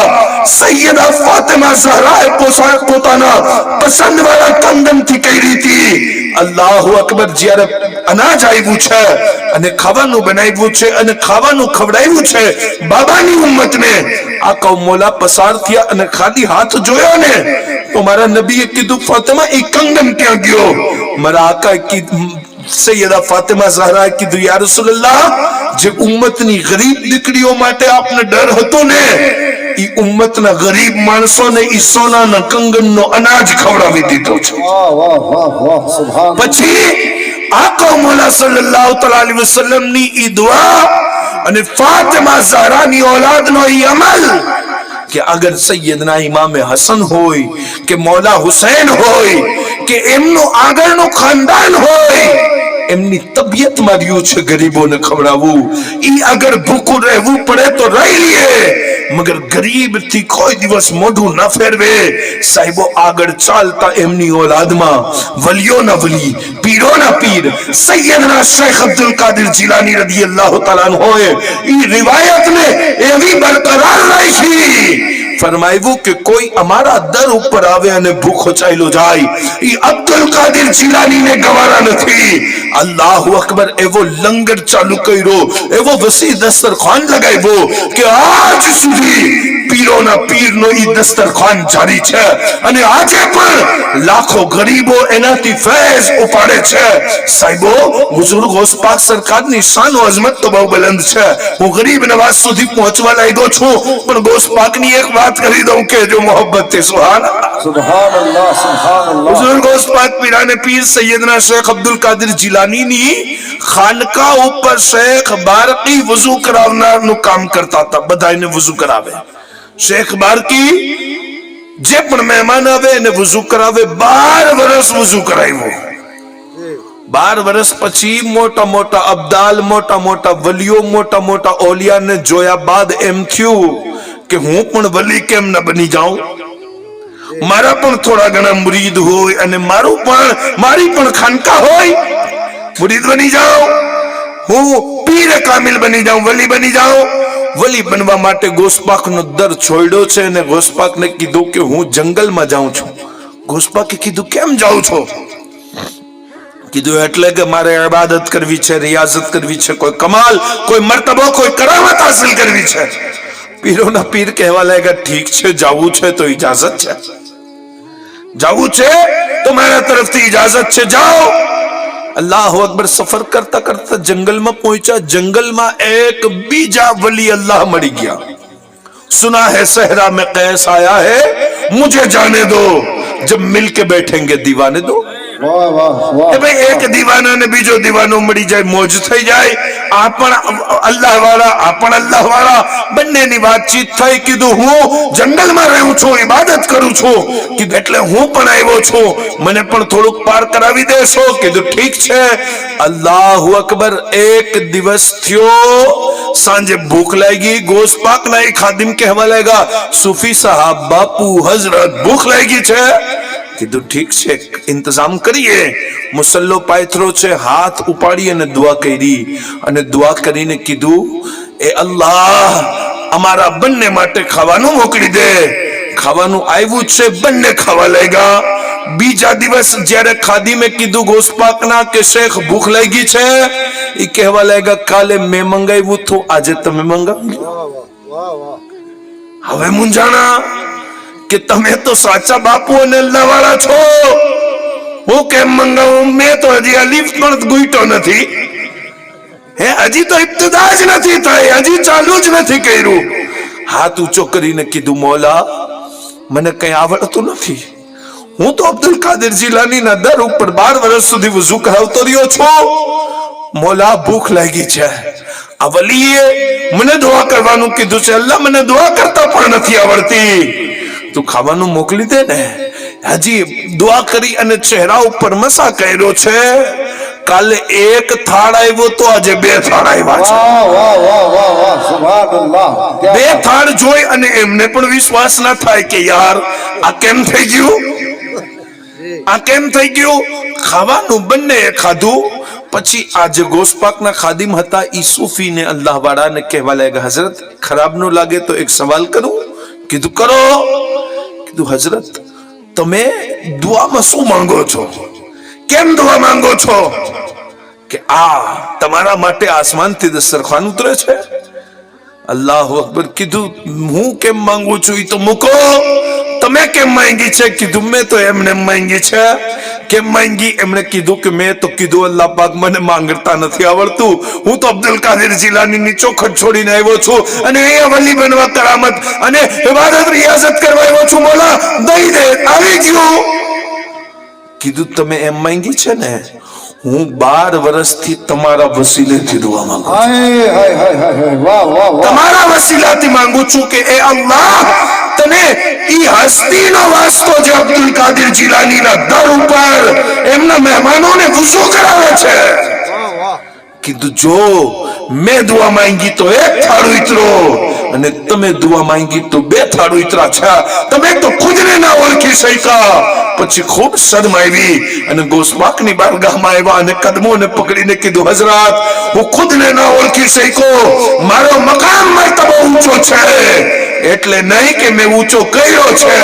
સૈયદા ફાતિમા ઝહરાએ પોતાના પસંદવાળા કંદનથી કરી હતી. અલ્લાહુ અકબર. જ્યારે અનાજ આવ્યું છે અને ખાવાનું બનાવ્યું છે અને ખાવાનું ખવડાવ્યું છે બાબાની ઉમ્મતને, આ કૌમોલા પસાર થયા અને ખાલી હાથ જોયો ને તો મારા નબીએ કીધું, ફાતિમા એ કંગન ક્યાં ગયો? મારા આકા કીધું, સૈયદા ફાતિમા ઝહરાએ કીધું, યા રસૂલલ્લાહ જે ઉમ્મતની ગરીબ દીકરીઓ માટે આપને ડર હતો ને ઈ ઉમ્મતના ગરીબ માણસોને ઈ સોનાના કંગનનો અનાજ ખવડાવી દીધો છે. વાહ વાહ વાહ વાહ સુભાન. પછી આકા મોલા સલ્લલ્લાહુ અલૈહિ વસલ્લમ ની ઈ દુઆ અને ફાતિમા ઝહરાની औलादનો ઈ અમલ કે અગર સૈયદના ઇમામે હસન હોય કે મૌલા હુસૈન હોય કે એમનું આગળનું ખાનદાન હોય, એમની તબિયતમાં રહ્યું છે ગરીબોને ખવડાવવું. ઈ અગર ભૂખું રહેવું પડે તો રહી લે, મગર ગરીબ થી કોઈ દિવસ મોઢું ના ફેરવે. સાહેબો આગળ ચાલતા એમની औलादમાં વલીઓના વલી, પીરોના પીર સૈયદના શેખ અબ્દુલ કાદિર જીલાની રદિયલ્લાહુ તઆલા અન્હુ હોય ઈ રિવાયતને એવી બરકરાર રાખી. ફરમાયું કે કોઈ અમારા દર ઉપર આવે અને ભૂખો ચાલ્યો જાય ઈ અબ્દુલ કાદિર જીલાનીને ગવારા નથી. અલ્લાહુ અકબર. એવો લંગર ચાલુ કર્યો, એવો વસી દસ્તરખાન લગાવ્યો કે આજ સુધી પીરોના પીરનો ઈ દસ્તરખાન જારી છે અને આજે પણ લાખો ગરીબો એનાથી ફૈઝ ઉપાડે છે. સાહેબો હુઝુર ગૌસ પાક સરકારની શાન ઓ અઝમત તો બહુ બુલંદ છે. હું ગરીબ નવાઝ સુધી પહોંચવા લાગ્યો છું, પણ ગૌસ પાકની એક વાત કરી દઉં કે જો મોહબ્બત છે. સુબહાનઅલ્લાહ સુબહાનઅલ્લાહ સુબહાનઅલ્લાહ. હુઝુર ગૌસ પાક પીરાને પીર સૈયદના શેખ અબ્દુલ કાદિર જીલાનીની ખાનકા ઉપર શેખ બારકી વઝુ કરાવનારનું કામ કરતા હતા. બધાને વઝુ કરાવે. શેખ બારકી જે પણ મહેમાન આવે એને વઝુ કરાવે. 12 વર્ષ વઝુ કરાવ્યો. 12 વર્ષ પછી મોટા મોટા અબ્દાલ, મોટા મોટા વલીઓ, મોટા મોટા ઓલિયાને જોયા બાદ એમ થયું કે હું પણ વલી કેમ ન બની જાઉં, મારા પણ થોડા ઘણા મુરીદ હોય અને મારી પણ ખાનકા હોય, મુરીદ બની જાઉં. હું પીર કામિલ બની જાઉં, વલી બની જાઉં. વલી બનવા માટે ગોસ્પાકનો દર છોડ્યો છે અને ગોસ્પાકને કીધું કે હું જંગલમાં જાઉં છું. ગોસ્પાકે કીધું કેમ જાઉં છો? કીધું એટલે કે મારે ઇબાદત કરવી છે, રિયાઝત કરવી છે, કોઈ કમાલ, કોઈ મર્તબો, કોઈ કરામત હાસિલ કરવી છે. પીરોના પીર કહેવા લાગ્યા ઠીક છે, જાવું છે તો ઇજાઝત છે, જાવું છે તો મારા તરફથી ઇજાઝત છે, જાઓ. અલ્લાહુ અકબર. સફર કરતા કરતા જંગલમાં પહોંચ્યા. જંગલમાં એક બીજા વલી અલ્લાહ મળી ગયા. सुना है सहरा में कैस आया है, मुझे जाने दो, जब मिलके बैठेंगे दीवाने दो. વાહ વાહ વાહ. ભાઈ એક દીવાના ને બીજો દીવાનો મળી જાય, મોજ થઈ જાય. આ પણ અલ્લાહ વાળા, આ પણ અલ્લાહ વાળા, બંનેની વાતચીત થઈ. કીધું હું જંગલમાં રહું છું, ઇબાદત કરું છું. કીધું એટલે હું પણ આવ્યો છું, મને પણ થોડુંક પાર કરાવી દેશો? કીધું ઠીક છે. અલ્લાહુ અકબર. એક દિવસ થયો, સાંજે ભૂખ લાગી. ગોસ્પાકના એક ખાદિમ કહેવા લાગ્યા સૂફી સાहब, બાપુ, હઝરત, ભૂખ લાગી છે. કીધું ઠીક છે, ઇંતજામ કરીએ. મુસલ્લો પાથરો છે, હાથ ઉપાડી અને દુઆ કરી. અને દુઆ કરીને કીધું એ અલ્લાહ, અમારા બંને માટે ખાવાનું મોકલી દે. ખાવાનું આવ્યું છે, બંને ખાવા લાગ્યા. બીજા દિવસ જ્યારે ખાદીમે કીધું ગોસ્પાકના કે શેખ ભૂખ લાગી છે, એ કહેવા લાગ્યા કાલે મેં મંગાવ્યું તો આજે તમે મંગાવ્યું. હવે મુંજાણા કે તમે તો સાચા બાપુ અને અલ્લાહ વાળા છો. હું કેમ મંગાવું? મેં તો હજી અલીફ પણ ગુઈટો નથી. હે, હજી તો ઇબ્તિદા જ નથી થઈ, હજી ચાલુ જ નથી કર્યું. હાથ ઊંચો કરીને કીધું મોલા, મને કઈ આવડતું નથી. હું તો અબ્દુલ કાદર જીલાની ના દર ઉપર 12 વર્ષ સુધી વઝુ કરાવતો રહ્યો છું. મોલા, ભૂખ લાગી છે. આ વલીએ મને દુઆ કરવાનું કીધું છે. અલ્લાહ, મને દુઆ કરતા પણ નથી આવડતી. તું ખાવાનું મોકલી દે ને. હજી દુઆ કરી અને ચહેરા ઉપર મસા કર્યો છે. કાલે એક થાળ આવ્યો તો આજે 2 થાળ આવ્યા છે. વાહ વાહ વાહ વાહ વાહ. સુભાનઅલ્લાહ. 2 થાળ જોઈ અને એમને પણ વિશ્વાસ ના થાય કે યાર આ કેમ થઈ ગયું, આ કેમ થઈ ગયું. ખાવાનું બંને ખાધું. પછી આજે ગોસ્પાકના ખાદિમ હતા, ઈ સૂફીને અલ્લાહ વાળાને કહેવા લાગ્યા હઝરત, ખરાબ ન લાગે તો એક સવાલ કરું? કીધું કરો. કીધું હઝરત, તમે દુઆમાં શું માંગો છો? કેમ દુઆ માંગો છો? કે આ તમારા માટે આસમાનથી દસ્તરખાન ઉતરે છે. અલ્લાહુ અકબર. કીધું હું કેમ માંગુ છું એ તો મૂકો. તમે કેમ માંગી છે? કીધું મેં તો એમને માંગી છે. કેમ માંગી? એમણે કીધું કે મેં તો કીધું અલ્લાહ પાક મને માંગતા નથી આવડતું. હું તો અબ્દુલ કાદર જીલાની ચોખટ છોડીને આવ્યો છું અને એ વલી બનવા, કરામત અને ઇબાદત, રિયાઝત કરવા આવ્યો છું. મોલા, દઈ દે, આવી ગયું. કીધું તમે એમ માંગી છે ને, હું 12 વર્ષથી તમારા વસીલેથી દુઆ માંગુ છું. હાય હાય હાય હાય. વાહ વાહ વાહ. તમારા વસીલાથી માંગુ છું કે એ અલ્લાહ, તને ઈ હસ્તીનો વાસ્તો જે અબ્દુલ કાદર જીલાનીના દર ઉપર એમના મહેમાનોને વુઝુ કરાવે છે. કીધું જો મેં દુઆ માંગી તો 1 થાળ ઉતરો અને તમે દુઆ માંગી તો 2 થાળ ઉતરા છે. તમે તો ખુદને ના ઓળખી શક્યા. પછી ખૂબ શરમ આવી અને ગોસ્પાકની બારગાહમાં આવ્યા અને કદમોને પકડીને કીધું હઝરત, હું ખુદને ના ઓળખી શક્યો. મારો મકામ મર્તબો ઊંચો છે, એટલે નહીં કે મેં ઊંચો કર્યો છે.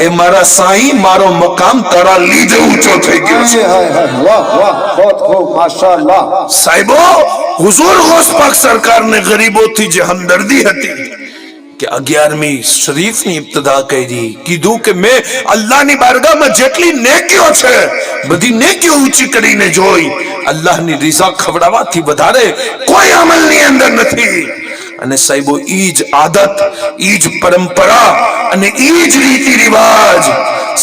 એ મારા સાઈ, મારો મકામ તારા લીધે ઊંચો થઈ ગયો છે. હાય હાય. વાહ વાહ. बहुत खूब. माशाअल्लाह. સાહેબો, હુઝુર ગોસ્પાક સરકારને ગરીબોથી જે હમદર્દી હતી કે 11મી શરીફની ઇબ્તિદા કરી. કીધું કે મેં અલ્લાહની બારગાહમાં જેટલી નેકીઓ છે બધી નેકીઓ ઊંચી કરીને જોઈ. અલ્લાહની રિઝા ખવડાવવાથી વધારે કોઈ અમલની અંદર નથી. અને સાહેબો, ઈ જ આદત, ઈ જ પરંપરા અને ઈ જ રીતિ રિવાજ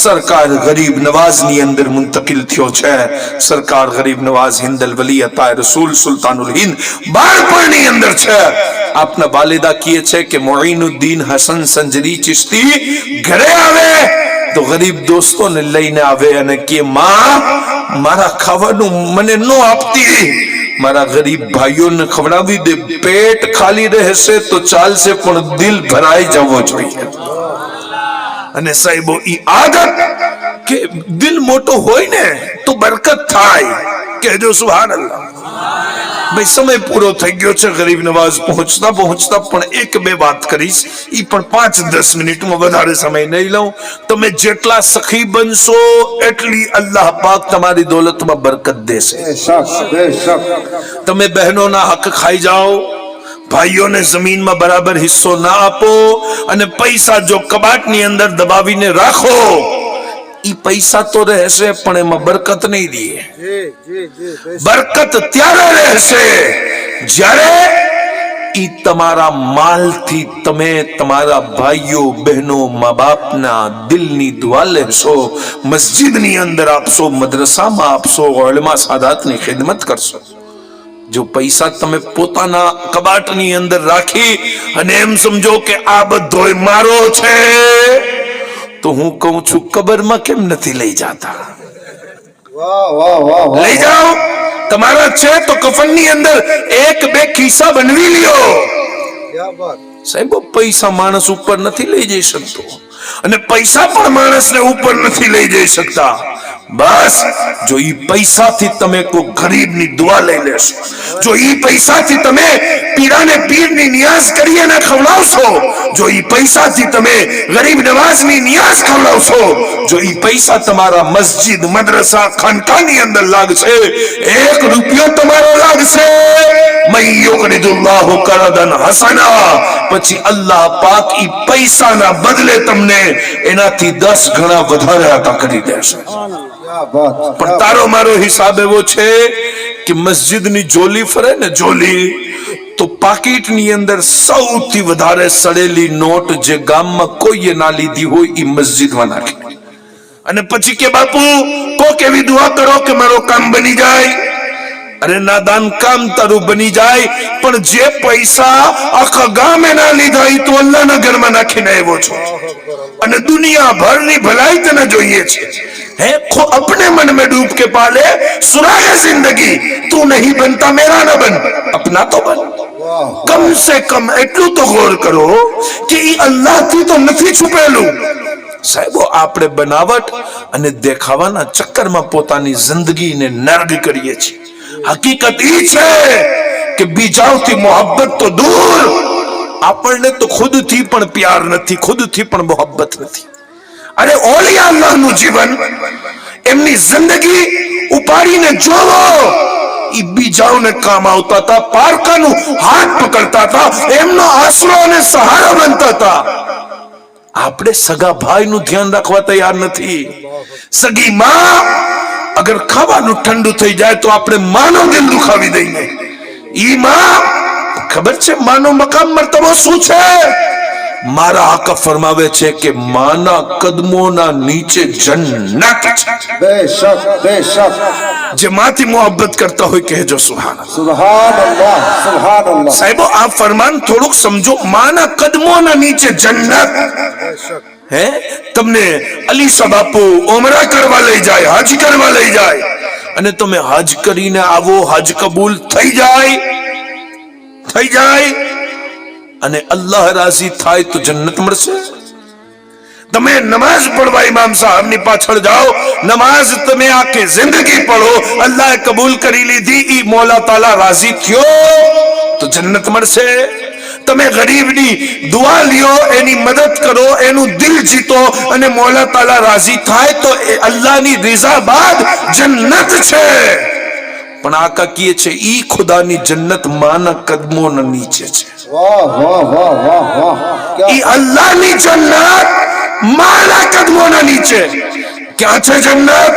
સરકાર ગરીબ નવાઝની અંદર મુંતકિલ થયો છે. સરકાર ગરીબ નવાઝ હિન્દલ વલી અતાય રસૂલ સુલ્તાનુલ હિન્દ બાળપણની અંદર છે. આપના વાલિદા કહે છે કે મોઈનુદ્દીન હસન સંજરી ચિશ્તી ઘરે આવે તો ગરીબ દોસ્તોને લઈને આવે અને કે માં, મારા ખાવાનું મને ન આપતી, મારા ગરીબ ભાઈઓને ખવડાવી દે. પેટ ખાલી રહેશે તો ચાલશે પણ દિલ ભરાઈ જવો જોઈએ. અને સાહેબો, ઈ આદત કે દિલ મોટો હોય ને તો બરકત થાય. કહેજો સુભાનઅલ્લાહ. ભાઈ સમય પૂરો થઈ ગયો છે ગરીબ નવાઝ પહોંચતા પહોંચતા પણ એક બે વાત કરીશ, ઈ પણ 5-10 મિનિટમાં, વધારે સમય નહીં લઉં. તમે જેટલા સખી બનશો એટલી અલ્લાહ પાક તમારી દોલતમાં બરકત દેશે. તમે બહેનોના હક ખાઈ જાઓ, ભાઈઓને જમીનમાં બરાબર હિસ્સો ના આપો, અને પૈસા જો કબાટની અંદર દબાવીને રાખો, ઈ પૈસા તો રહેશે પણ એમાં બરકત નહીં દે. બરકત ત્યારે રહેશે જ્યારે ઈ તમારા માલથી તમે તમારા ભાઈઓ બહેનો મા બાપના દિલની દુઆ લેશો, મસ્જિદની અંદર આપશો, મદ્રસામાં આપશો, ઉલમા સાદાતની ખિદમત કરશો. જો પૈસા તમે પોતાના કબાટની અંદર રાખી અને એમ સમજો કે આ બધોય મારો છે, તો હું કહું છું કબરમાં કેમ નથી લઈ જાતા? લઈ જાઓ, તમારા છે તો કફનની અંદર 1-2 ખિસ્સા બનવી લ્યો. સાહેબ, પૈસા માણસ ઉપર નથી લઈ જઈ શકતો, અને પૈસા પણ માણસને ઉપર નથી લઈ જઈ શકતા. બસ જો ઈ પૈસાથી તમે કોઈ ગરીબની દુઆ લઈ લેશો, જો ઈ પૈસાથી તમે પીરાને પીરની નિયાઝ કરીને ખવડાવશો, જો ઈ પૈસાથી તમે ગરીબ નવાઝની નિયાઝ ખવડાવશો, જો ઈ પૈસા તમારા મસ્જિદ મદ્રસા ખાનકાની અંદર લાગશે, 1 રૂપિયો તમારો લાગશે, મયયુકરિદુલ્લાહુ કરદન હસના, પછી અલ્લાહ પાક ઈ પૈસાના બદલે તમને એનાથી 10 ગણા વધારે અતા કરી દેશે. પણ તારો મારો હિસાબ એવો છે કે મસ્જિદની જોલી ફરે ને, જોલી, તો પાકીટની અંદર સૌથી વધારે સડેલી નોટ જે ગામમાં કોઈએ ના લીધી હોય એ મસ્જિદમાં નાખે, અને પછી કે બાપુ કોક એવી દુઆ કરો કે મારો કામ બની જાય. અરે નાદાન, કામ તારું બની જાય, પણ જે પૈસા આખા ગામે ના લીધા એ તો અલ્લાહના ઘરમાં નાખીને આવ્યો છો, અને દુનિયા ભરની ભલાઈ તને જોઈએ છે. है खो अपने मन में डूब के पाले सुरागे जिंदगी, तू नहीं बनता मेरा न बन, अपना तो बन. कम से कम એટલું તો ગૌર કરો કે ઈ અલ્લાહ થી તો નથી છુપેલું. સાહેબો, આપણે બનાવટ અને દેખાવાના ચક્કરમાં પોતાની જિંદગીને નર્ગ કરીએ છીએ. હકીકત ઈ છે કે બીજાઓથી મોહબ્બત તો દૂર, આપણને તો ખુદથી પણ પ્યાર નથી, ખુદથી પણ મોહબ્બત નથી. અરે ઓલિયા અલ્લાહનું જીવન, એમની જિંદગી ઉપાડીને જોવો, ઈ બીજાઓને કામ આવતા હતા, પારકાનું હાથ પકડતા હતા, એમનો આશરો અને સહારો બનતા હતા. આપણે સગા ભાઈનું ધ્યાન રાખવા તૈયાર નથી. સગી માં અગર ખાવાનું ઠંડુ થઈ જાય તો આપણે માનો દિલ દુખાવી દઈએ. ઈ માં, ખબર છે માનો મકામ મર્તબો શું છે? મારા આકા ફરમાવે છે કે માના કદમોના નીચે જન્નત છે. બેશક બેશક. જે માથી મોહબ્બત કરતા હોય કહેજો સુબહાનલ્લાહ. સુબહાનલ્લાહ સુબહાનલ્લાહ. સાહેબો, આ ફરમાન થોડુંક સમજો. માના કદમોના નીચે જન્નત. હે, તમને અલી બાપુ ઉમરા કરવા લઈ જાય, હજ કરવા લઈ જાય, અને તમે હજ કરીને આવો, હજ કબૂલ થઈ જાય, અને અલ્લાહ રાજી થાય તો જન્નત મળશે. તમે નમાઝ પડવા ઇમામ સાહેબની પાછળ જાઓ, નમાઝ તમે આખી જિંદગી પડો, અલ્લાહે કબૂલ કરી લીધી, ઈ મોલા તાલા રાજી થયો તો જન્નત મળશે. તમે ગરીબની દુઆ લ્યો, એની મદદ કરો, એનું દિલ જીતો, અને મોલા તાલા રાજી થાય તો એ અલ્લાહની રઝા બાદ જન્નત છે. પણ આકા કીએ છે ઈ ખુદાની જન્નત માના કદમોના નીચે છે. વાહ વાહ વાહ વાહ વાહ. ઈ અલ્લાહની જન્નત માના કદમોના નીચે. ક્યાં છે જન્નત?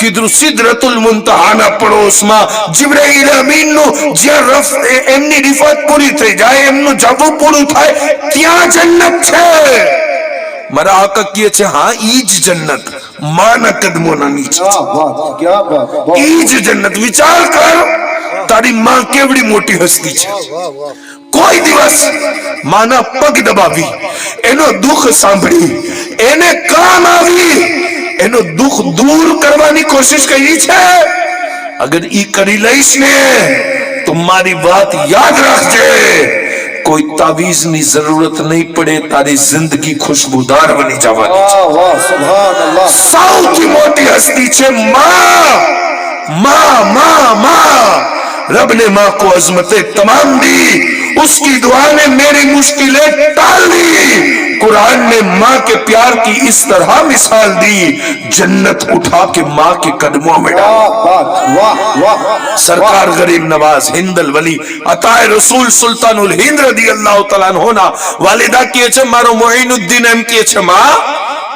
કીધું સિદરતુલ મુન્તહાના પડોશમાં જિબ્રાઈલ અમીનનું જ્યાં એમની રિફત પૂરી થઈ જાય, એમનું જવું પૂરું થાય, ત્યાં જન્નત છે. મારા આકા કહે છે હા, ઈ જ જન્નત માના કદમોના નીચે. ક્યા બાત, ક્યા બાત. ઈ જ જન્નત. વિચાર કર, તારી માં કેવડી મોટી હસ્તી છે. કોઈ દિવસ માના પગ દબાવી, એનો દુઃખ સાંભળી, એને કામ આવી, એનો દુઃખ દૂર કરવાની કોશિશ કરી છે. અગર ઈ કરી લઈશ ને તો મારી વાત યાદ રાખજે, કોઈ તાવીઝની જરૂરત નહીં પડે, તારી જિંદગી ખુશબુદાર બની જવાની છે. વાહ વાહ સુબહાનલ્લાહ. સૌથી મોટી હસ્તી છે માં. માં માં માં. रब ने माँ को अजमतें तमाम दी, उसकी दुआ ने मेरी मुश्किलें टाल दी। कुरान ने माँ के प्यार की इस तरह मिसाल दी, जन्नत उठा के माँ के कदमों में डाल। वाह सरकार गरीब नवाज हिंदल वली अताए रसूल सुल्तानुल हिंद रदियल्लाहु तआला अन्हु ना वालिदा કહે છે મારો મોઇનુદ્દીન એમ કહે છે માં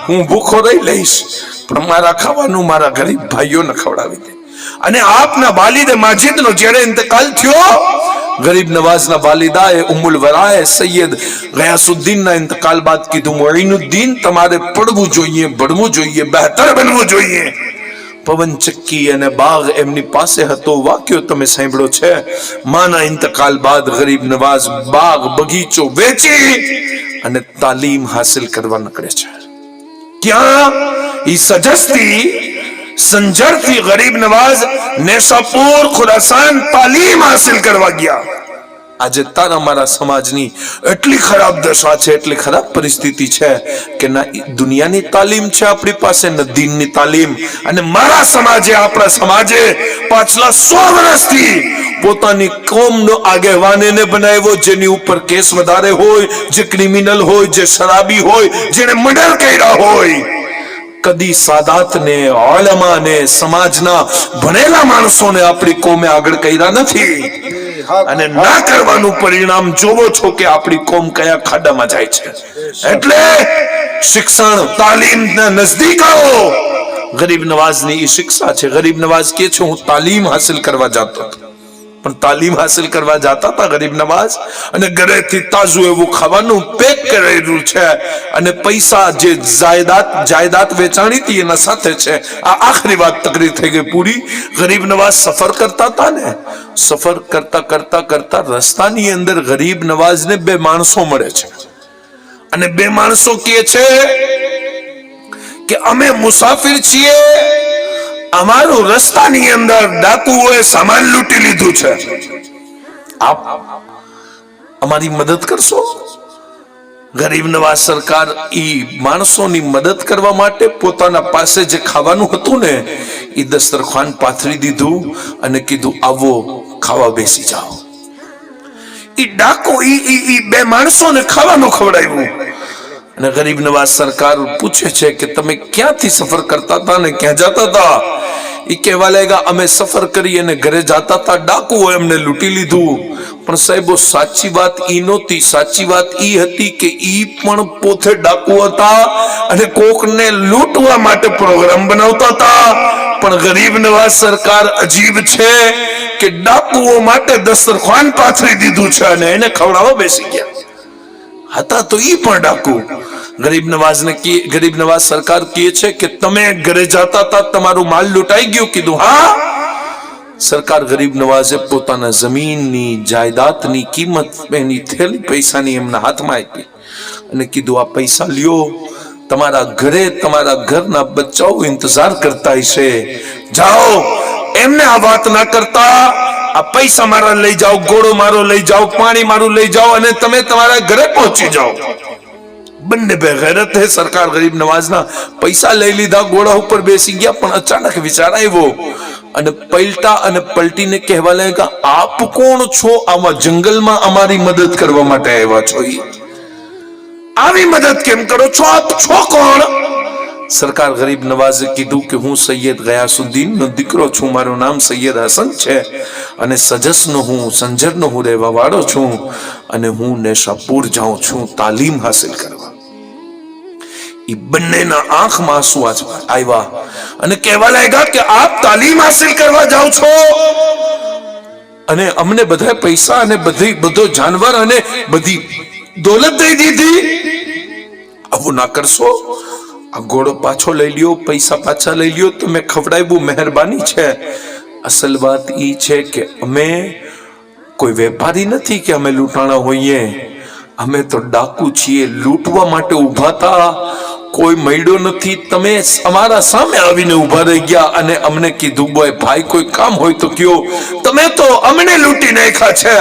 હું ભૂખો રહી લઈશ પણ મારા ખાવાનું મારા ગરીબ ભાઈઓને ખવડાવી દે। અને આપના વાલિદ માજિદનો જ્યારે ઇંતકાલ થયો, ગરીબ નવાઝના વાલિદાએ ઉમ્મુલ વરાએ સૈયદ ગયાસુદ્દીનના ઇંતકાલ બાદ કીધું મોઇનુદ્દીન તમારે પડવું જોઈએ, ભણવું જોઈએ, બહેતર બનવું જોઈએ। પવન ચક્કી અને બાગ એમની પાસે હતો, વાક્યો તમે સાંભળ્યો છે। માના ઇંતકાલ બાદ ગરીબ નવાઝ બાગ બગીચો વેચી અને તાલીમ હાસિલ કરવા નીકળે છે। ક્યાં? ઈ સજસ્તી સંજર થી ગરીબ નવાઝ નેશાપુર ખુરાસાન તાલીમ હાસિલ કરવા ગયા। આજે તારા મારા સમાજની એટલી ખરાબ દશા છે, એટલી ખરાબ પરિસ્થિતિ છે કે ના દુનિયાની તાલીમ છે આપણી પાસે, ન દીનની તાલીમ। અને મારા સમાજે, આપણા સમાજે પાછલા 100 વર્ષથી પોતાની કોમનો આગેવાનને બનાવ્યો, જેની ઉપર કેસ વધારે હોય, જે ક્રિમિનલ હોય, જે શરાબી હોય, જેને મર્ડર કર્યા હોય। કદી સાદાતને, ઉલમાને, સમાજના ભણેલા માણસોને આપણી કોમે આગળ કર્યા નથી। અને ના કરવાનું પરિણામ જોવો છો કે આપણી કોમ કયા ખાડામાં જાય છે। એટલે શિક્ષણ, તાલીમના નજદીક આવો। ગરીબ નવાઝની એ શિક્ષા છે। ગરીબ નવાઝ કે છે હું તાલીમ હાસિલ કરવા જતો હતો, પણ તાલીમ હાસિલ કરવા જતા હતા ગરીબ નવાઝ અને ઘરેથી તાજું એવું ખાવાનું પેક કરેલું છે અને પૈસા જે જાયદાદ વેચાણી હતી એના સાથે છે। આ આખરી વાત તકરીર થઈ ગઈ પૂરી। ગરીબ નવાઝ સફર કરતા હતા ને, સફર કરતા રસ્તાની અંદર ગરીબ નવાઝને 2 માણસો મળે છે અને 2 માણસો કહે છે કે અમે મુસાફિર છીએ, અમારું રસ્તાની અંદર ડાકુઓએ સામાન લૂંટી લીધું છે, આપ અમારી મદદ કરશો? ગરીબ નવાઝ સરકાર ઈ માણસોની મદદ કરવા માટે પોતાના પાસે જે ખાવાનું હતું ને એ દસ્તરખાન પાથરી દીધું અને કીધું આવો ખાવા બેસી જાઓ। ઈ ડાકો ઈ 2 માણસોને ખાવાનું ખવડાવ્યું અને ગરીબ નવાઝ સરકાર પૂછે છે કે તમે ક્યાંથી સફર કરતા હતા ને ક્યાં જતા હતા? ઈ કહેવા લાગ્યા અમે સફર કરી અને ઘરે જતા હતા, ડાકુઓ એમને લૂંટી લીધું। પણ સાહેબો સાચી વાત ઈ નહોતી, સાચી વાત ઈ હતી કે ઈ પણ પોતે ડાકુ હતા અને કોકને લૂંટવા માટે પ્રોગ્રામ બનાવતા હતા। પણ ગરીબ નવાઝ સરકાર અજીબ છે કે ડાકુઓ માટે દસ્તરખાન પાથરી દીધું છે અને એને ખવડાવવા બેસી ગયા હતા તો ઈ પણ ડાકુ। ગરીબ નવાઝ સરકાર કહે છે કે તમે ઘરે જતા હતા, તમારું માલ લૂંટાઈ ગયું? કીધું હા। સરકાર ગરીબ નવાઝે પોતાના જમીનની, જાયદાદની કિંમત એની થેલી પૈસાની એમના હાથમાં આપી અને કીધું આ પૈસા લ્યો, તમારા ઘરે તમારા ઘરના બચ્ચાઓ ઇંતજાર કરતા હશે, જાઓ એમને આ વાત ના કરતા, આ પૈસા મારા લઈ જાઓ, ઘોડો મારો લઈ જાઓ, પાણી મારું લઈ જાઓ અને તમે તમારા ઘરે પહોંચી જાઓ। બંને બેગૈરત હે। સરકાર ગરીબ નવાઝના પૈસા લઈ લીધા, ઘોડા ઉપર બેસી ગયા, પણ અચાનક વિચાર આવ્યો અને પલટા અને પલટીને કહેવા લાગ્યા આપ કોણ છો? આમાં જંગલમાં અમારી મદદ કરવા માટે આવ્યા છો? આવી મદદ કેમ કરો છો? આપ છો કોણ? સરકાર ગરીબ નવાઝે કીધું કે હું સૈયદ ગયાસુદ્દીનનો દીકરો છું, મારું નામ સૈયદ હસન છે અને સજસનો હું, સંજરનો હું રહેવા વાળો છું અને હું નેશાપુર જાઉં છું તાલીમ હાસિલ કરવા। ઈ બંનેના આંખમાં આંસુ આવ્યા અને કહેવા લાગ્યા કે આપ તાલીમ હાસિલ કરવા જાઓ છો અને અમને બધા પૈસા અને બધો જાનવર અને બધી દોલત દઈ દીધી, આવું ના કરશો। આ ઘોડો પાછો લઈ લ્યો, પૈસા પાછા લઈ લ્યો, તમે ખવડાવ્યું મહેરબાની છે। અસલ વાત ઈ છે કે અમે કોઈ વેપારી નથી કે અમે લૂંટાણા હોઈએ, અમે તો ડાકુ છીએ, લૂંટવા માટે ઉભા હતા, કોઈ મળ્યો નથી, તમે અમારા સામે આવીને ઉભા રહી ગયા અને અમને કીધું બોય ભાઈ કોઈ કામ હોય તો કયો, તમે તો અમને લૂંટી નાખ્યા છે,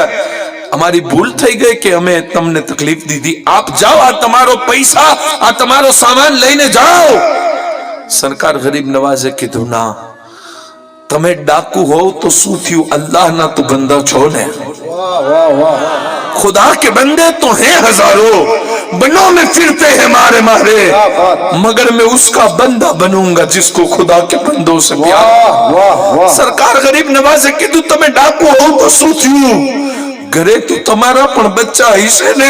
અમારી ભૂલ થઈ ગઈ કે અમે તમને તકલીફ દીધી, આપ જાઓ, આ તમારો પૈસા, આ તમારો સામાન લઈને જાઓ। સરકાર ગરીબ નવાઝે કીધું ના, તમે ડાકુ હોવ તો શું થયું, અલ્લાહના તો બંદા છો ને, वाह वाह वाह खुदा के बंदे तो हैं हजारों, बनों में फिरते हैं मारे मारे, क्या बात, मगर मैं उसका बंदा बनूंगा जिसको खुदा के बंदों से प्यार। वाह वाह वाह સરકાર ગરીબ નવાઝે કીધું તમે ડાકુ હોવ તો શું થયું, ઘરે તો તમારા પણ બચ્ચા હશે ને,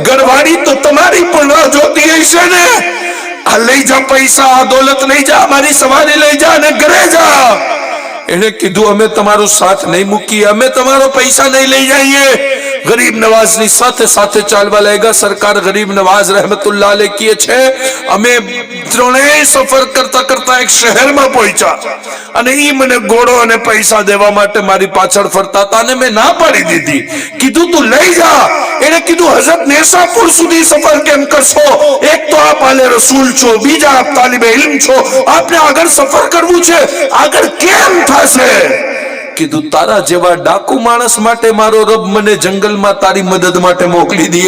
ઘરવાળી તો તમારી પણ રાહ જોતી હશે ને, આ લઈ જા પૈસા, આ દોલત લઈ જા, અમારી સવારી લઈ જા અને ઘરે જા। એને કીધું અમે તમારો સાથ નહીં મૂકીએ, અમે તમારો પૈસા નહીં લઈ જઈએ। ગરીબ નવાઝની સાથે સાથે ચાલવા લાગ્યા। સરકાર ગરીબ નવાઝ રહેમતુલ્લાહ અલૈહ કહે છે અમે ત્રણેય સફર કરતા કરતા એક શહેરમાં પહોંચ્યા અને ઈ મને ઘોડો અને પૈસા દેવા માટે મારી પાછળ ફરતા હતા અને મેં ના પાડી દીધી, કીધું તું લઈ જા। એને કીધું હઝરત નેસાપુર સુધી સફર કેમ કરશો, એક તો આપ આલે રસૂલ છો, બીજા આપ તાલિબે ઇલ્મ છો, આપને આગળ સફર કરવું છે, આગળ કેમ થશે? કીધું તારા જેવા ડાકુ માણસ માટે મારો રબ મને જંગલમાં તારી મદદ માટે મોકલી દે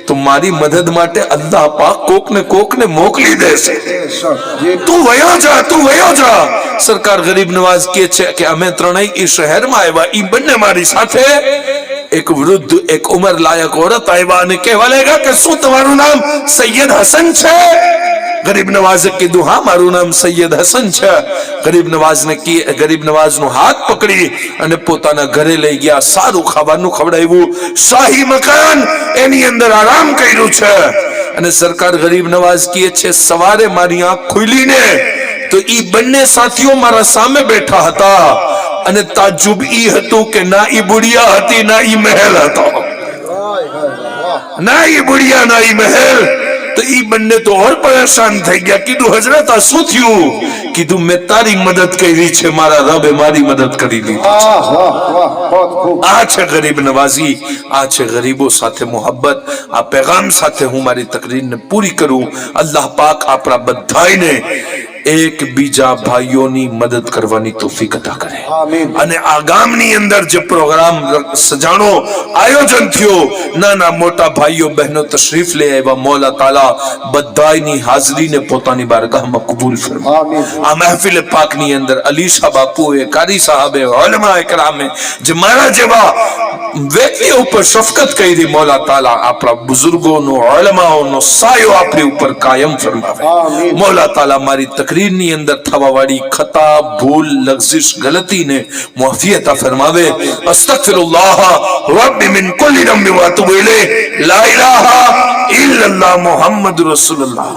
તો મારી મદદ માટે અલ્લાહ પાક કોક ને મોકલી દેશે। તું વયો જા। સરકાર ગરીબ નવાઝ કહે છે કે અમે ત્રણેય એ શહેરમાં આવ્યા, ઈ બંને મારી સાથે એક વૃદ્ધ એક ઉંમર લાયક औरत આવ્યા અને કહેવા લાગ્યા કે શું તમારું નામ સૈયદ હસન છે? ગરીબ નવાઝે કીધું હા મારું નામ સૈયદ હસન છે। ગરીબ નવાઝનો હાથ પકડી અને પોતાના ઘરે લઈ ગયા, સારું ખાવાનું ખવડાવ્યું, શાહી મકાન એની અંદર આરામ કર્યું છે। અને સરકાર ગરીબ નવાઝ કહે છે સવારે મારી આંખ ખુલીને તો ઈ બંને સાથીઓ મારા સામે બેઠા હતા અને તાજુબ ઈ હતું કે ના ઈ બુढ़िया હતી ના ઈ મહેલ હતો, ના ઈ બુढ़िया ના ઈ મહેલ। तो ई बन्ने तो और परेशान થઈ ગયા। કીધું હજરત આ શું થયું? કીધું મેં તારી મદદ કરી છે, મારા રબે મારી મદદ કરી દીધી છે। वाह वाह वाह बहुत खूब આ છે ગરીબ નવાઝી, આ છે ગરીબો સાથે મોહબ્બત। આ પેગામ સાથે હું મારી તકરીરને પૂરી કરું। અલ્લાહ પાક આપણા બધાયને એક બીજા ભાઈઓની મદદ કરવાની તૌફીક અતા કરે। આમીન। અને આ ગામની અંદર જે પ્રોગ્રામ સજાણો આયોજન થયો, નાના મોટા ભાઈઓ બહેનો તશરીફ લઈ આવ્યા, મૌલા તાલા બધાયની હાજરીને પોતાની બારગાહમાં કબૂલ ફરમાવે। આમીન। આ મહેફિલ પાકની અંદર અલીશા બાપુએ, કારી સાહેબે, ઉલમા ઇકરામે જે મારા જેવા વ્યક્તિઓ ઉપર શફકત કરી, મૌલા તાલા આપણા બુઝુર્ગોનો ઉલમાઓનો સાયો આપણી ઉપર કાયમ ફરમાવે। આમીન। મૌલા તાલા મારી તકરીરની અંદર થવાવાળી ખતા, ભૂલ, લગ્ઝિશ, ગલતીને મુઆફી અતા ફરમાવે। અસ્તગફિરુલ્લાહ રબ્બી મિન કુલ્લી દમ્બિ વ અતુબુ ઇલૈહ, લા ઇલાહા ઇલ્લલ્લાહ મુહમ્મદુર રસૂલુલ્લાહ।